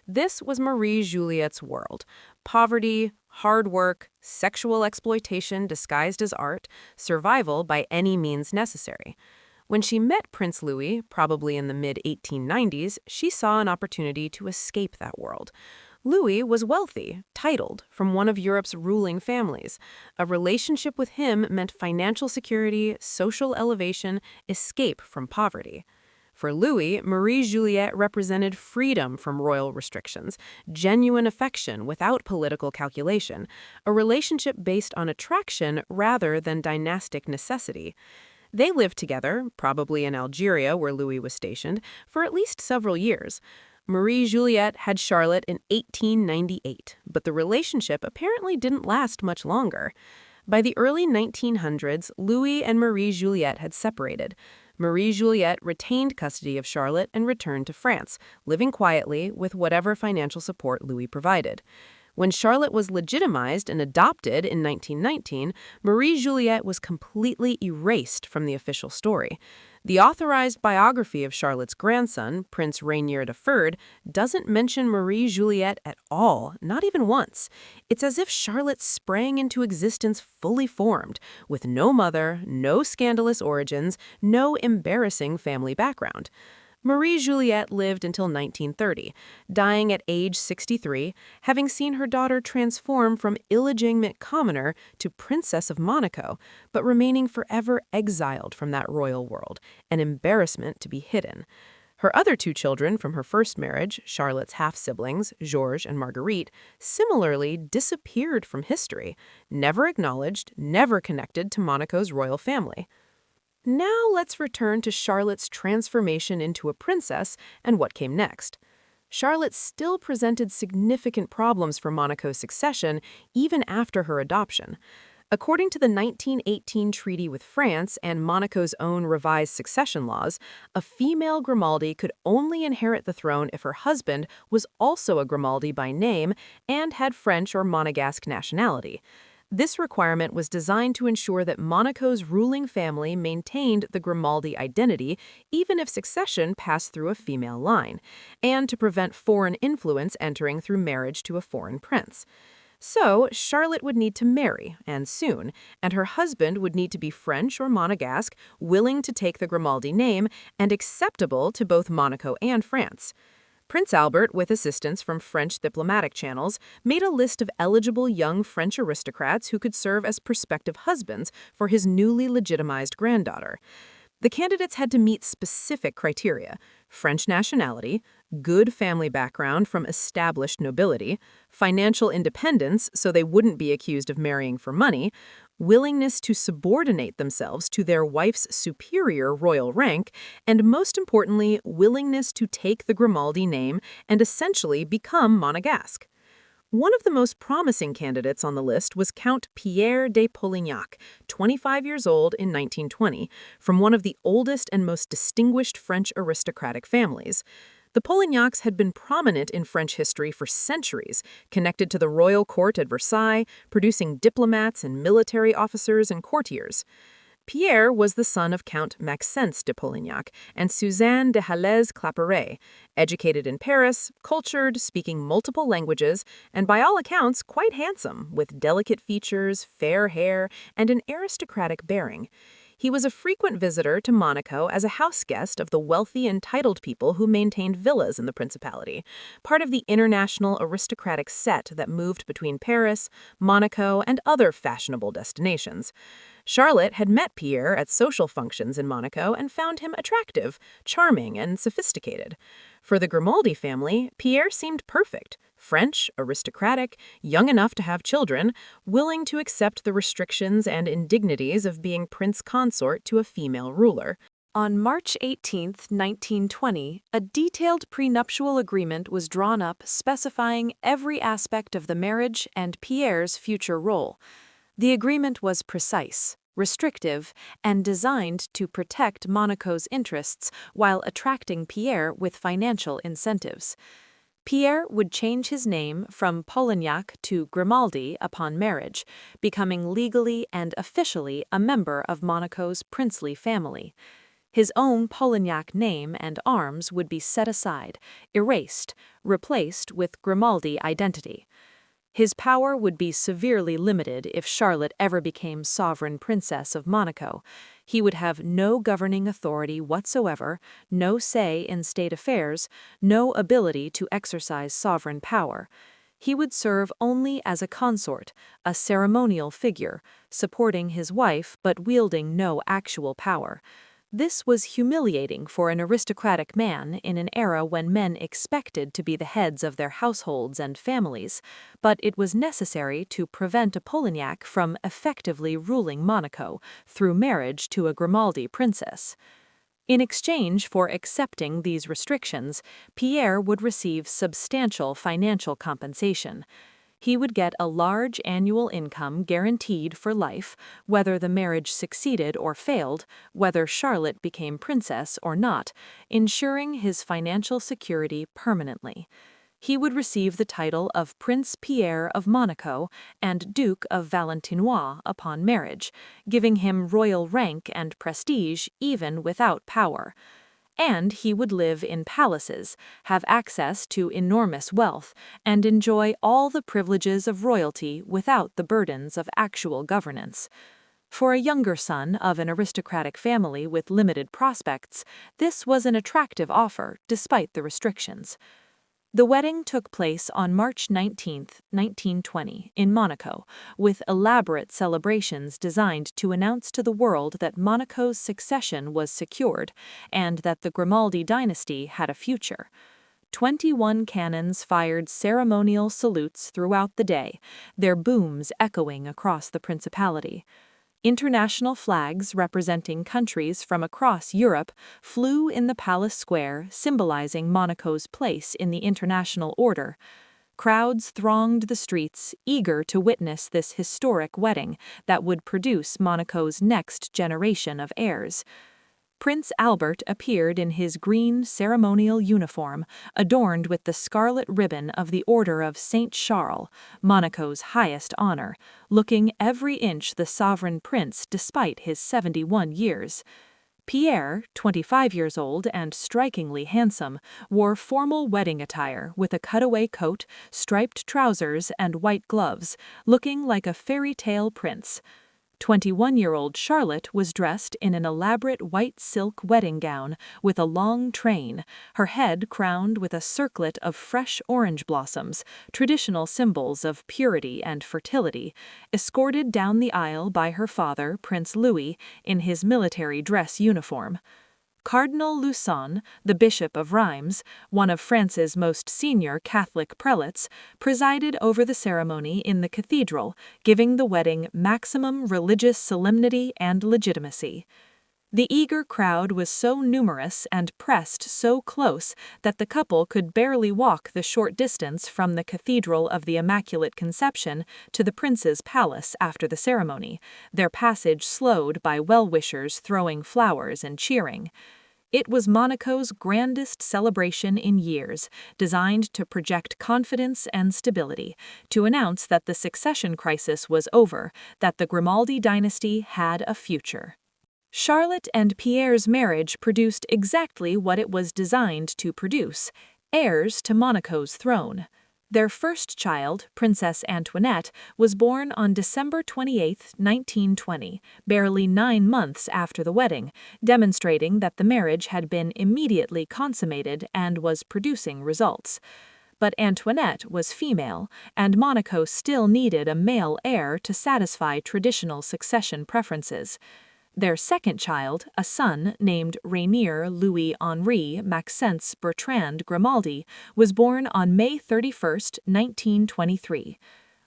This was Marie Juliette's world: poverty, hard work, sexual exploitation disguised as art, survival by any means necessary. When she met Prince Louis, probably in the mid-1890s, she saw an opportunity to escape that world. Louis was wealthy, titled, from one of Europe's ruling families. A relationship with him meant financial security, social elevation, escape from poverty. For Louis, Marie Juliette represented freedom from royal restrictions, genuine affection without political calculation, a relationship based on attraction rather than dynastic necessity. They lived together, probably in Algeria where Louis was stationed, for at least several years. Marie Juliette had Charlotte in 1898, but the relationship apparently didn't last much longer. By the early 1900s, Louis and Marie Juliette had separated. Marie Juliette retained custody of Charlotte and returned to France, living quietly with whatever financial support Louis provided. When Charlotte was legitimized and adopted in 1919, Marie Juliette was completely erased from the official story. The authorized biography of Charlotte's grandson, Prince Rainier III, doesn't mention Marie Juliette at all, not even once. It's as if Charlotte sprang into existence fully formed, with no mother, no scandalous origins, no embarrassing family background. Marie Juliette lived until 1930, dying at age 63, having seen her daughter transform from illegitimate commoner to Princess of Monaco, but remaining forever exiled from that royal world, an embarrassment to be hidden. Her other 2 children from her first marriage, Charlotte's half-siblings, Georges and Marguerite, similarly disappeared from history, never acknowledged, never connected to Monaco's royal family. Now let's return to Charlotte's transformation into a princess and what came next. Charlotte still presented significant problems for Monaco's succession even after her adoption. According to the 1918 treaty with France and Monaco's own revised succession laws, a female Grimaldi could only inherit the throne if her husband was also a Grimaldi by name and had French or Monegasque nationality. This requirement was designed to ensure that Monaco's ruling family maintained the Grimaldi identity even if succession passed through a female line, and to prevent foreign influence entering through marriage to a foreign prince. So, Charlotte would need to marry, and soon, and her husband would need to be French or Monegasque, willing to take the Grimaldi name, and acceptable to both Monaco and France. Prince Albert, with assistance from French diplomatic channels, made a list of eligible young French aristocrats who could serve as prospective husbands for his newly legitimized granddaughter. The candidates had to meet specific criteria: French nationality, good family background from established nobility, financial independence so they wouldn't be accused of marrying for money, willingness to subordinate themselves to their wife's superior royal rank, and most importantly, willingness to take the Grimaldi name and essentially become Monegasque. One of the most promising candidates on the list was Count Pierre de Polignac, 25 years old in 1920, from one of the oldest and most distinguished French aristocratic families. The Polignacs had been prominent in French history for centuries, connected to the royal court at Versailles, producing diplomats and military officers and courtiers. Pierre was the son of Count Maxence de Polignac and Suzanne de Halez Claperet, educated in Paris, cultured, speaking multiple languages, and by all accounts quite handsome, with delicate features, fair hair, and an aristocratic bearing. He was a frequent visitor to Monaco as a house guest of the wealthy and titled people who maintained villas in the principality, part of the international aristocratic set that moved between Paris, Monaco, and other fashionable destinations. Charlotte had met Pierre at social functions in Monaco and found him attractive, charming, and sophisticated. For the Grimaldi family, Pierre seemed perfect: French, aristocratic, young enough to have children, willing to accept the restrictions and indignities of being prince consort to a female ruler. On March 18, 1920, a detailed prenuptial agreement was drawn up specifying every aspect of the marriage and Pierre's future role. The agreement was precise, restrictive, and designed to protect Monaco's interests while attracting Pierre with financial incentives. Pierre would change his name from Polignac to Grimaldi upon marriage, becoming legally and officially a member of Monaco's princely family. His own Polignac name and arms would be set aside, erased, replaced with Grimaldi identity. His power would be severely limited if Charlotte ever became sovereign princess of Monaco. He would have no governing authority whatsoever, no say in state affairs, no ability to exercise sovereign power. He would serve only as a consort, a ceremonial figure, supporting his wife but wielding no actual power. This was humiliating for an aristocratic man in an era when men expected to be the heads of their households and families, but it was necessary to prevent a Polignac from effectively ruling Monaco through marriage to a Grimaldi princess. In exchange for accepting these restrictions, Pierre would receive substantial financial compensation. He would get a large annual income guaranteed for life, whether the marriage succeeded or failed, whether Charlotte became princess or not, ensuring his financial security permanently. He would receive the title of Prince Pierre of Monaco and Duke of Valentinois upon marriage, giving him royal rank and prestige even without power. And he would live in palaces, have access to enormous wealth, and enjoy all the privileges of royalty without the burdens of actual governance. For a younger son of an aristocratic family with limited prospects, this was an attractive offer despite the restrictions. The wedding took place on March 19, 1920, in Monaco, with elaborate celebrations designed to announce to the world that Monaco's succession was secured and that the Grimaldi dynasty had a future. 21 cannons fired ceremonial salutes throughout the day, their booms echoing across the principality. International flags representing countries from across Europe flew in the palace square, symbolizing Monaco's place in the international order. Crowds thronged the streets, eager to witness this historic wedding that would produce Monaco's next generation of heirs. Prince Albert appeared in his green ceremonial uniform, adorned with the scarlet ribbon of the Order of Saint Charles, Monaco's highest honor, looking every inch the sovereign prince despite his 71 years. Pierre, 25 years old and strikingly handsome, wore formal wedding attire with a cutaway coat, striped trousers, and white gloves, looking like a fairy tale prince. 21-year-old Charlotte was dressed in an elaborate white silk wedding gown with a long train, her head crowned with a circlet of fresh orange blossoms, traditional symbols of purity and fertility, escorted down the aisle by her father, Prince Louis, in his military dress uniform. Cardinal Luçon, the Bishop of Reims, one of France's most senior Catholic prelates, presided over the ceremony in the cathedral, giving the wedding maximum religious solemnity and legitimacy. The eager crowd was so numerous and pressed so close that the couple could barely walk the short distance from the Cathedral of the Immaculate Conception to the prince's palace after the ceremony, their passage slowed by well-wishers throwing flowers and cheering. It was Monaco's grandest celebration in years, designed to project confidence and stability, to announce that the succession crisis was over, that the Grimaldi dynasty had a future. Charlotte and Pierre's marriage produced exactly what it was designed to produce: heirs to Monaco's throne. Their first child, Princess Antoinette, was born on December 28, 1920, barely 9 months after the wedding, demonstrating that the marriage had been immediately consummated and was producing results. But Antoinette was female, and Monaco still needed a male heir to satisfy traditional succession preferences. Their second child, a son named Rainier Louis-Henri Maxence Bertrand Grimaldi, was born on May 31, 1923.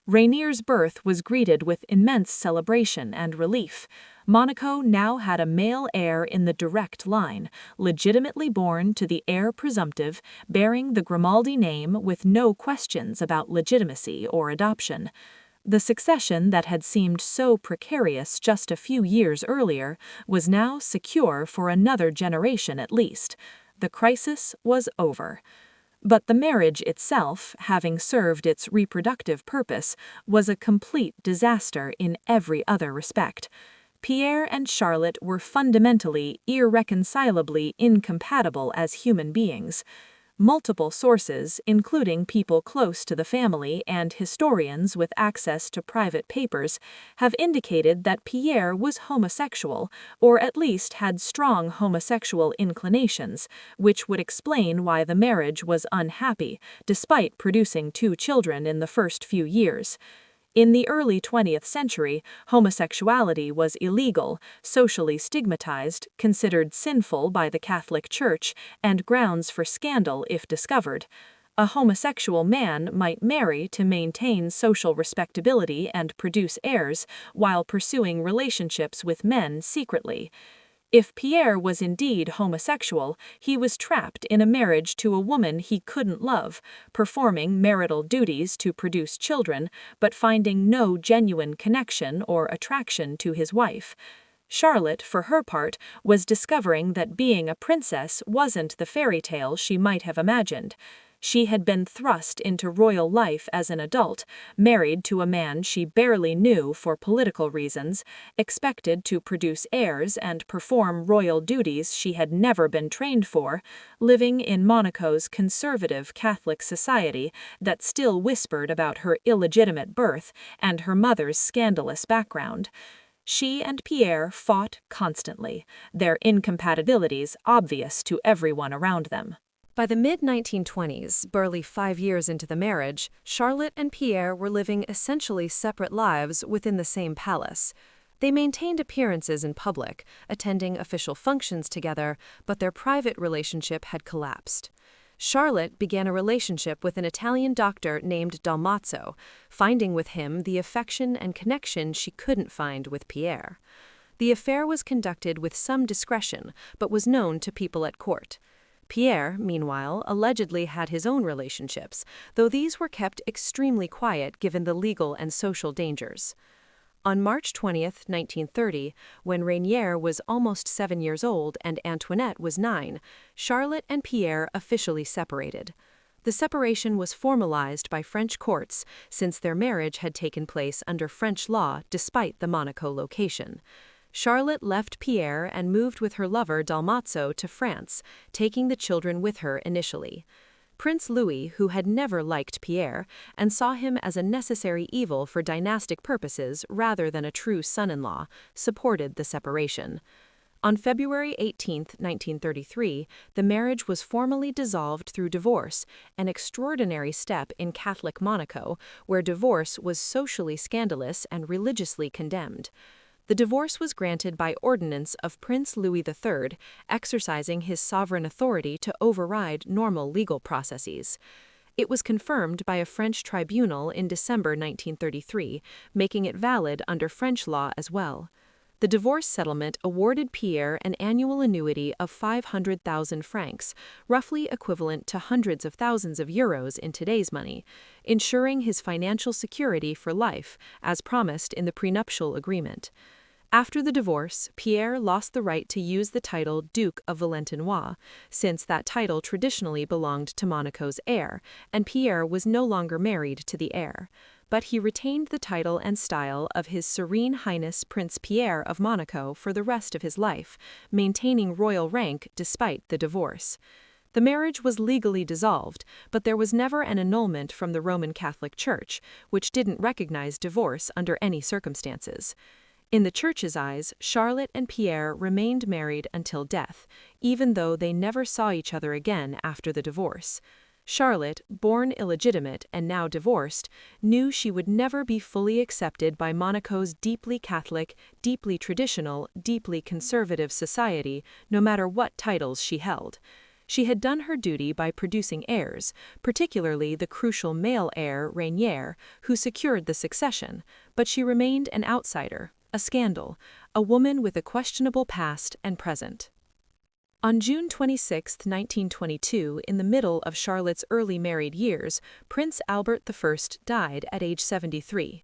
Rainier's birth was greeted with immense celebration and relief. Monaco now had a male heir in the direct line, legitimately born to the heir presumptive, bearing the Grimaldi name with no questions about legitimacy or adoption. The succession that had seemed so precarious just a few years earlier was now secure for another generation at least. The crisis was over. But the marriage itself, having served its reproductive purpose, was a complete disaster in every other respect. Pierre and Charlotte were fundamentally, irreconcilably incompatible as human beings. Multiple sources, including people close to the family and historians with access to private papers, have indicated that Pierre was homosexual, or at least had strong homosexual inclinations, which would explain why the marriage was unhappy, despite producing 2 children in the first few years. In the early 20th century, homosexuality was illegal, socially stigmatized, considered sinful by the Catholic Church, and grounds for scandal if discovered. A homosexual man might marry to maintain social respectability and produce heirs, while pursuing relationships with men secretly. If Pierre was indeed homosexual, he was trapped in a marriage to a woman he couldn't love, performing marital duties to produce children, but finding no genuine connection or attraction to his wife. Charlotte, for her part, was discovering that being a princess wasn't the fairy tale she might have imagined. She had been thrust into royal life as an adult, married to a man she barely knew for political reasons, expected to produce heirs and perform royal duties she had never been trained for, living in Monaco's conservative Catholic society that still whispered about her illegitimate birth and her mother's scandalous background. She and Pierre fought constantly, their incompatibilities obvious to everyone around them. By the mid-1920s, barely 5 years into the marriage, Charlotte and Pierre were living essentially separate lives within the same palace. They maintained appearances in public, attending official functions together, but their private relationship had collapsed. Charlotte began a relationship with an Italian doctor named Dalmazzo, finding with him the affection and connection she couldn't find with Pierre. The affair was conducted with some discretion, but was known to people at court. Pierre, meanwhile, allegedly had his own relationships, though these were kept extremely quiet given the legal and social dangers. On March 20, 1930, when Rainier was almost 7 years old and Antoinette was 9, Charlotte and Pierre officially separated. The separation was formalized by French courts since their marriage had taken place under French law despite the Monaco location. Charlotte left Pierre and moved with her lover Dalmazzo to France, taking the children with her initially. Prince Louis, who had never liked Pierre and saw him as a necessary evil for dynastic purposes rather than a true son-in-law, supported the separation. On February 18, 1933, the marriage was formally dissolved through divorce, an extraordinary step in Catholic Monaco, where divorce was socially scandalous and religiously condemned. The divorce was granted by ordinance of Prince Louis III, exercising his sovereign authority to override normal legal processes. It was confirmed by a French tribunal in December 1933, making it valid under French law as well. The divorce settlement awarded Pierre an annual annuity of 500,000 francs, roughly equivalent to hundreds of thousands of euros in today's money, ensuring his financial security for life, as promised in the prenuptial agreement. After the divorce, Pierre lost the right to use the title Duke of Valentinois, since that title traditionally belonged to Monaco's heir, and Pierre was no longer married to the heir. But he retained the title and style of His Serene Highness Prince Pierre of Monaco for the rest of his life, maintaining royal rank despite the divorce. The marriage was legally dissolved, but there was never an annulment from the Roman Catholic Church, which didn't recognize divorce under any circumstances. In the Church's eyes, Charlotte and Pierre remained married until death, even though they never saw each other again after the divorce. Charlotte, born illegitimate and now divorced, knew she would never be fully accepted by Monaco's deeply Catholic, deeply traditional, deeply conservative society, no matter what titles she held. She had done her duty by producing heirs, particularly the crucial male heir, Rainier, who secured the succession, but she remained an outsider, a scandal, a woman with a questionable past and present. On June 26, 1922, in the middle of Charlotte's early married years, Prince Albert I died at age 73.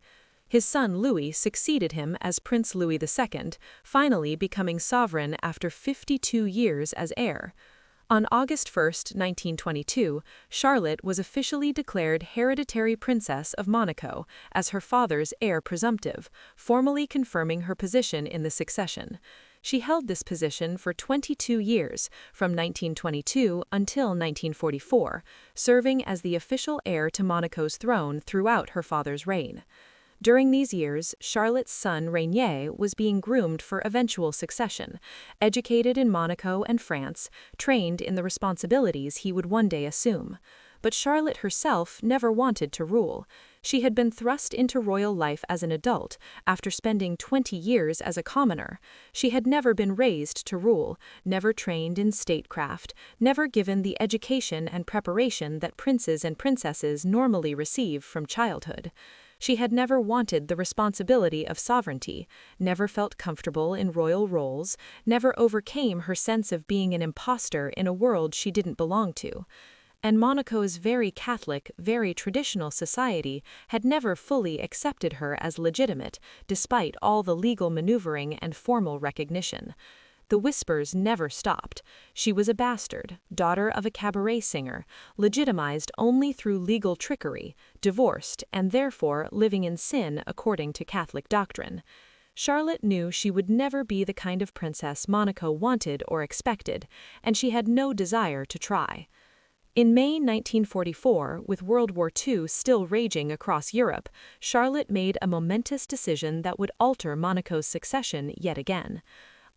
His son Louis succeeded him as Prince Louis II, finally becoming sovereign after 52 years as heir. On August 1, 1922, Charlotte was officially declared hereditary princess of Monaco as her father's heir presumptive, formally confirming her position in the succession. She held this position for 22 years, from 1922 until 1944, serving as the official heir to Monaco's throne throughout her father's reign. During these years, Charlotte's son Rainier was being groomed for eventual succession, educated in Monaco and France, trained in the responsibilities he would one day assume. But Charlotte herself never wanted to rule. She had been thrust into royal life as an adult, after spending 20 years as a commoner. She had never been raised to rule, never trained in statecraft, never given the education and preparation that princes and princesses normally receive from childhood. She had never wanted the responsibility of sovereignty, never felt comfortable in royal roles, never overcame her sense of being an imposter in a world she didn't belong to. And Monaco's very Catholic, very traditional society had never fully accepted her as legitimate, despite all the legal maneuvering and formal recognition. The whispers never stopped. She was a bastard, daughter of a cabaret singer, legitimized only through legal trickery, divorced, and therefore living in sin according to Catholic doctrine. Charlotte knew she would never be the kind of princess Monaco wanted or expected, and she had no desire to try. In May 1944, with World War II still raging across Europe, Charlotte made a momentous decision that would alter Monaco's succession yet again.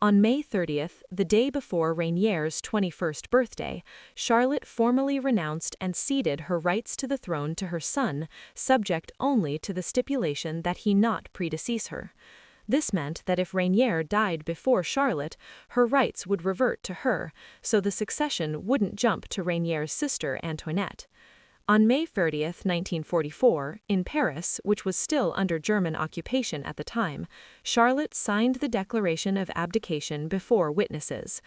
On May 30th, the day before Rainier's 21st birthday, Charlotte formally renounced and ceded her rights to the throne to her son, subject only to the stipulation that he not predecease her. This meant that if Rainier died before Charlotte, her rights would revert to her, so the succession wouldn't jump to Rainier's sister Antoinette. On May 30th, 1944, in Paris, which was still under German occupation at the time, Charlotte signed the declaration of abdication before witnesses.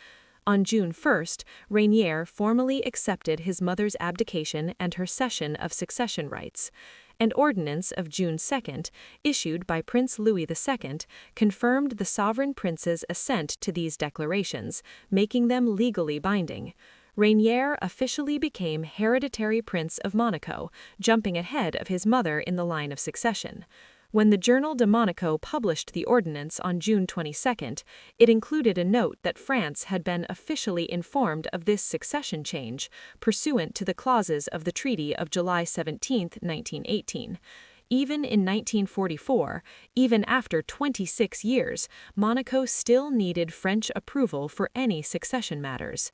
On June 1st, Rainier formally accepted his mother's abdication and her cession of succession rights. An ordinance of June 2nd, issued by Prince Louis II, confirmed the sovereign prince's assent to these declarations, making them legally binding. Rainier officially became hereditary Prince of Monaco, jumping ahead of his mother in the line of succession. When the Journal de Monaco published the ordinance on June 22, it included a note that France had been officially informed of this succession change, pursuant to the clauses of the Treaty of July 17, 1918. Even in 1944, even after 26 years, Monaco still needed French approval for any succession matters.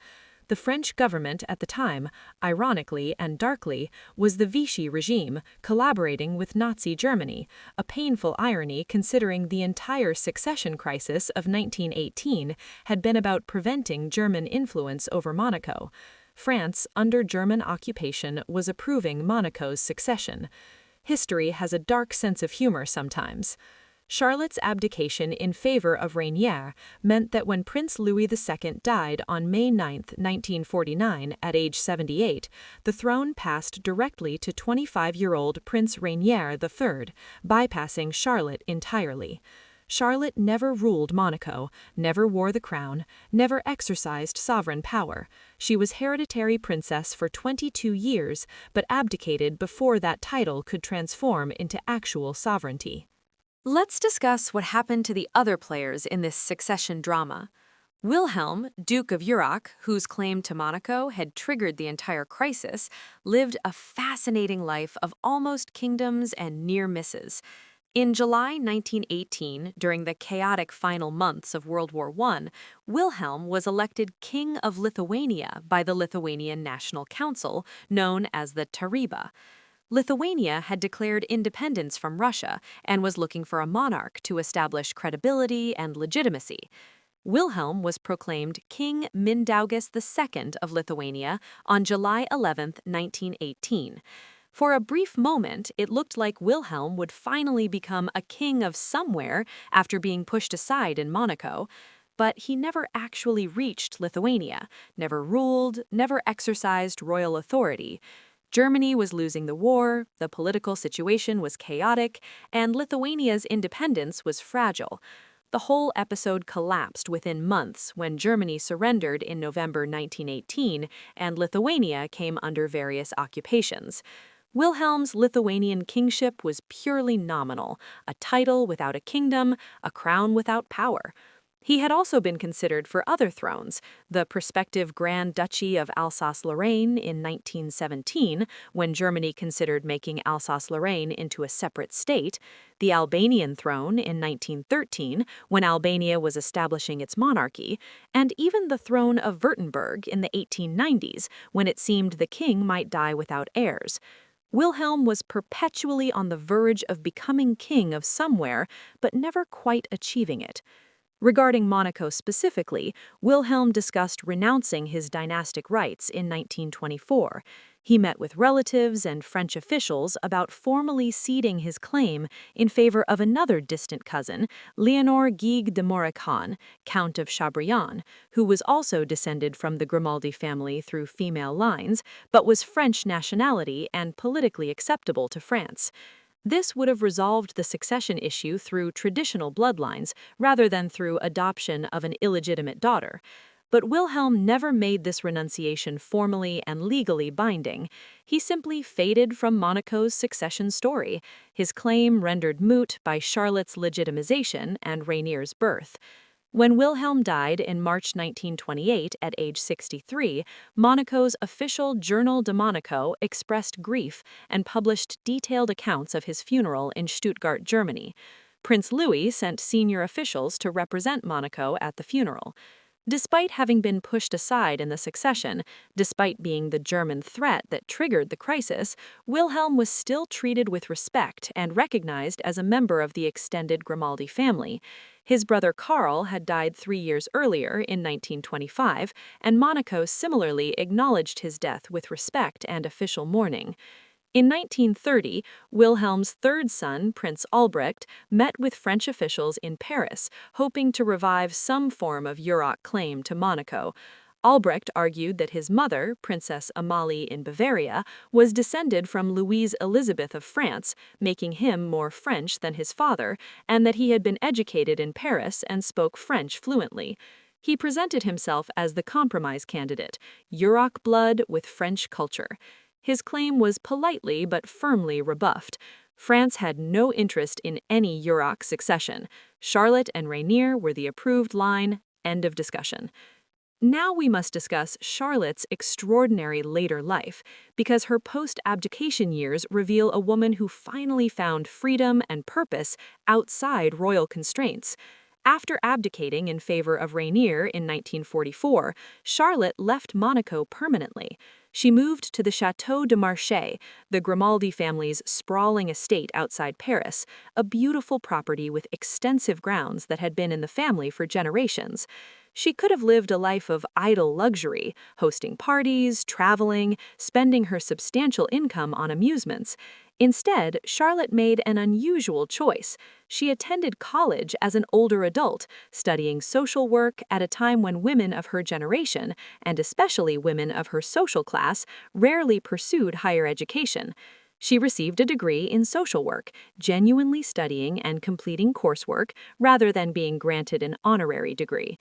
The French government at the time, ironically and darkly, was the Vichy regime collaborating with Nazi Germany, a painful irony considering the entire succession crisis of 1918 had been about preventing German influence over Monaco. France, under German occupation, was approving Monaco's succession. History has a dark sense of humor sometimes. Charlotte's abdication in favor of Rainier meant that when Prince Louis II died on May 9, 1949, at age 78, the throne passed directly to 25-year-old Prince Rainier III, bypassing Charlotte entirely. Charlotte never ruled Monaco, never wore the crown, never exercised sovereign power. She was hereditary princess for 22 years, but abdicated before that title could transform into actual sovereignty. Let's discuss what happened to the other players in this succession drama. Wilhelm, Duke of Urach, whose claim to Monaco had triggered the entire crisis, lived a fascinating life of almost kingdoms and near misses. In July 1918, during the chaotic final months of World War I, Wilhelm was elected King of Lithuania by the Lithuanian National Council, known as the Taryba. Lithuania had declared independence from Russia and was looking for a monarch to establish credibility and legitimacy. Wilhelm was proclaimed King Mindaugas II of Lithuania on July 11, 1918. For a brief moment, it looked like Wilhelm would finally become a king of somewhere after being pushed aside in Monaco. But he never actually reached Lithuania, never ruled, never exercised royal authority. Germany was losing the war, the political situation was chaotic, and Lithuania's independence was fragile. The whole episode collapsed within months when Germany surrendered in November 1918 and Lithuania came under various occupations. Wilhelm's Lithuanian kingship was purely nominal, a title without a kingdom, a crown without power. He had also been considered for other thrones, the prospective Grand Duchy of Alsace-Lorraine in 1917, when Germany considered making Alsace-Lorraine into a separate state, the Albanian throne in 1913, when Albania was establishing its monarchy, and even the throne of Württemberg in the 1890s, when it seemed the king might die without heirs. Wilhelm was perpetually on the verge of becoming king of somewhere, but never quite achieving it. Regarding Monaco specifically, Wilhelm discussed renouncing his dynastic rights in 1924. He met with relatives and French officials about formally ceding his claim in favor of another distant cousin, Leonor Guigues de Mauriac, Count of Chabrian, who was also descended from the Grimaldi family through female lines, but was French nationality and politically acceptable to France. This would have resolved the succession issue through traditional bloodlines rather than through adoption of an illegitimate daughter. But Wilhelm never made this renunciation formally and legally binding. He simply faded from Monaco's succession story, his claim rendered moot by Charlotte's legitimization and Rainier's birth. When Wilhelm died in March 1928 at age 63, Monaco's official Journal de Monaco expressed grief and published detailed accounts of his funeral in Stuttgart, Germany. Prince Louis sent senior officials to represent Monaco at the funeral. Despite having been pushed aside in the succession, despite being the German threat that triggered the crisis, Wilhelm was still treated with respect and recognized as a member of the extended Grimaldi family. His brother Karl had died 3 years earlier in 1925, and Monaco similarly acknowledged his death with respect and official mourning. In 1930, Wilhelm's third son, Prince Albrecht, met with French officials in Paris, hoping to revive some form of Urach claim to Monaco. Albrecht argued that his mother, Princess Amalie in Bavaria, was descended from Louise Elizabeth of France, making him more French than his father, and that he had been educated in Paris and spoke French fluently. He presented himself as the compromise candidate, Urach blood with French culture. His claim was politely but firmly rebuffed. France had no interest in any Yurok succession. Charlotte and Rainier were the approved line, end of discussion. Now we must discuss Charlotte's extraordinary later life, because her post-abdication years reveal a woman who finally found freedom and purpose outside royal constraints. After abdicating in favor of Rainier in 1944, Charlotte left Monaco permanently. She moved to the Château de Marchais, the Grimaldi family's sprawling estate outside Paris, a beautiful property with extensive grounds that had been in the family for generations. She could have lived a life of idle luxury, hosting parties, traveling, spending her substantial income on amusements. Instead, Charlotte made an unusual choice. She attended college as an older adult, studying social work at a time when women of her generation, and especially women of her social class, rarely pursued higher education. She received a degree in social work, genuinely studying and completing coursework rather than being granted an honorary degree.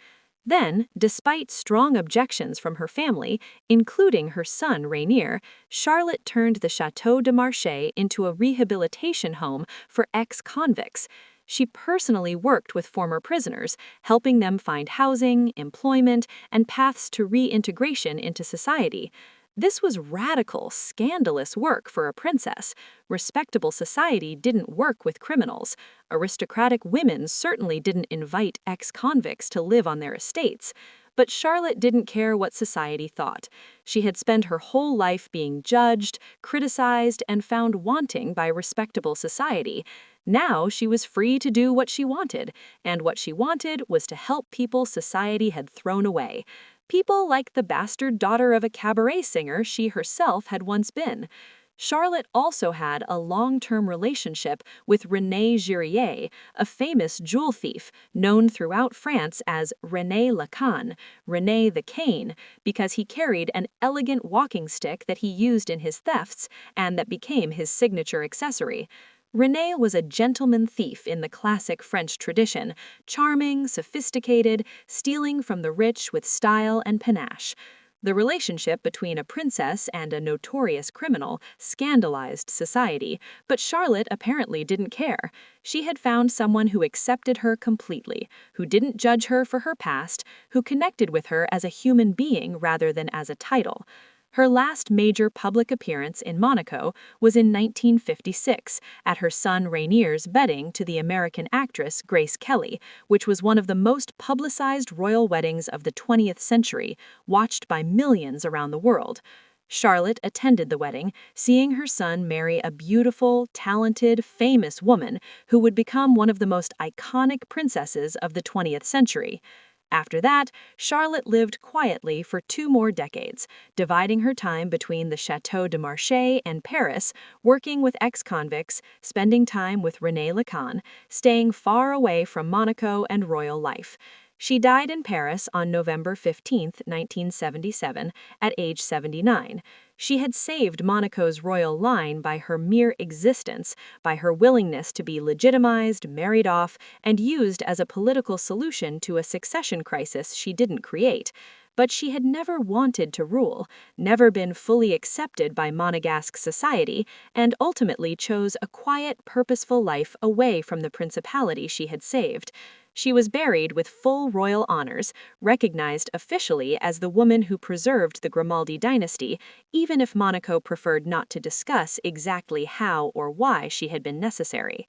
Then, despite strong objections from her family, including her son Rainier, Charlotte turned the Château de Marchais into a rehabilitation home for ex-convicts. She personally worked with former prisoners, helping them find housing, employment, and paths to reintegration into society. This was radical, scandalous work for a princess. Respectable society didn't work with criminals. Aristocratic women certainly didn't invite ex-convicts to live on their estates. But Charlotte didn't care what society thought. She had spent her whole life being judged, criticized, and found wanting by respectable society. Now she was free to do what she wanted, and what she wanted was to help people society had thrown away. People like the bastard daughter of a cabaret singer she herself had once been. Charlotte also had a long-term relationship with René Girier, a famous jewel thief known throughout France as René le Cane, René the Cane, because he carried an elegant walking stick that he used in his thefts and that became his signature accessory. René was a gentleman thief in the classic French tradition, charming, sophisticated, stealing from the rich with style and panache. The relationship between a princess and a notorious criminal scandalized society, but Charlotte apparently didn't care. She had found someone who accepted her completely, who didn't judge her for her past, who connected with her as a human being rather than as a title. Her last major public appearance in Monaco was in 1956 at her son Rainier's wedding to the American actress Grace Kelly, which was one of the most publicized royal weddings of the 20th century, watched by millions around the world. Charlotte attended the wedding, seeing her son marry a beautiful, talented, famous woman who would become one of the most iconic princesses of the 20th century. After that, Charlotte lived quietly for 2 more decades, dividing her time between the Château de Marchais and Paris, working with ex-convicts, spending time with René le Cane, staying far away from Monaco and royal life. She died in Paris on November 15, 1977, at age 79. She had saved Monaco's royal line by her mere existence, by her willingness to be legitimized, married off, and used as a political solution to a succession crisis she didn't create. But she had never wanted to rule, never been fully accepted by Monegasque society, and ultimately chose a quiet, purposeful life away from the principality she had saved. She was buried with full royal honors, recognized officially as the woman who preserved the Grimaldi dynasty, even if Monaco preferred not to discuss exactly how or why she had been necessary.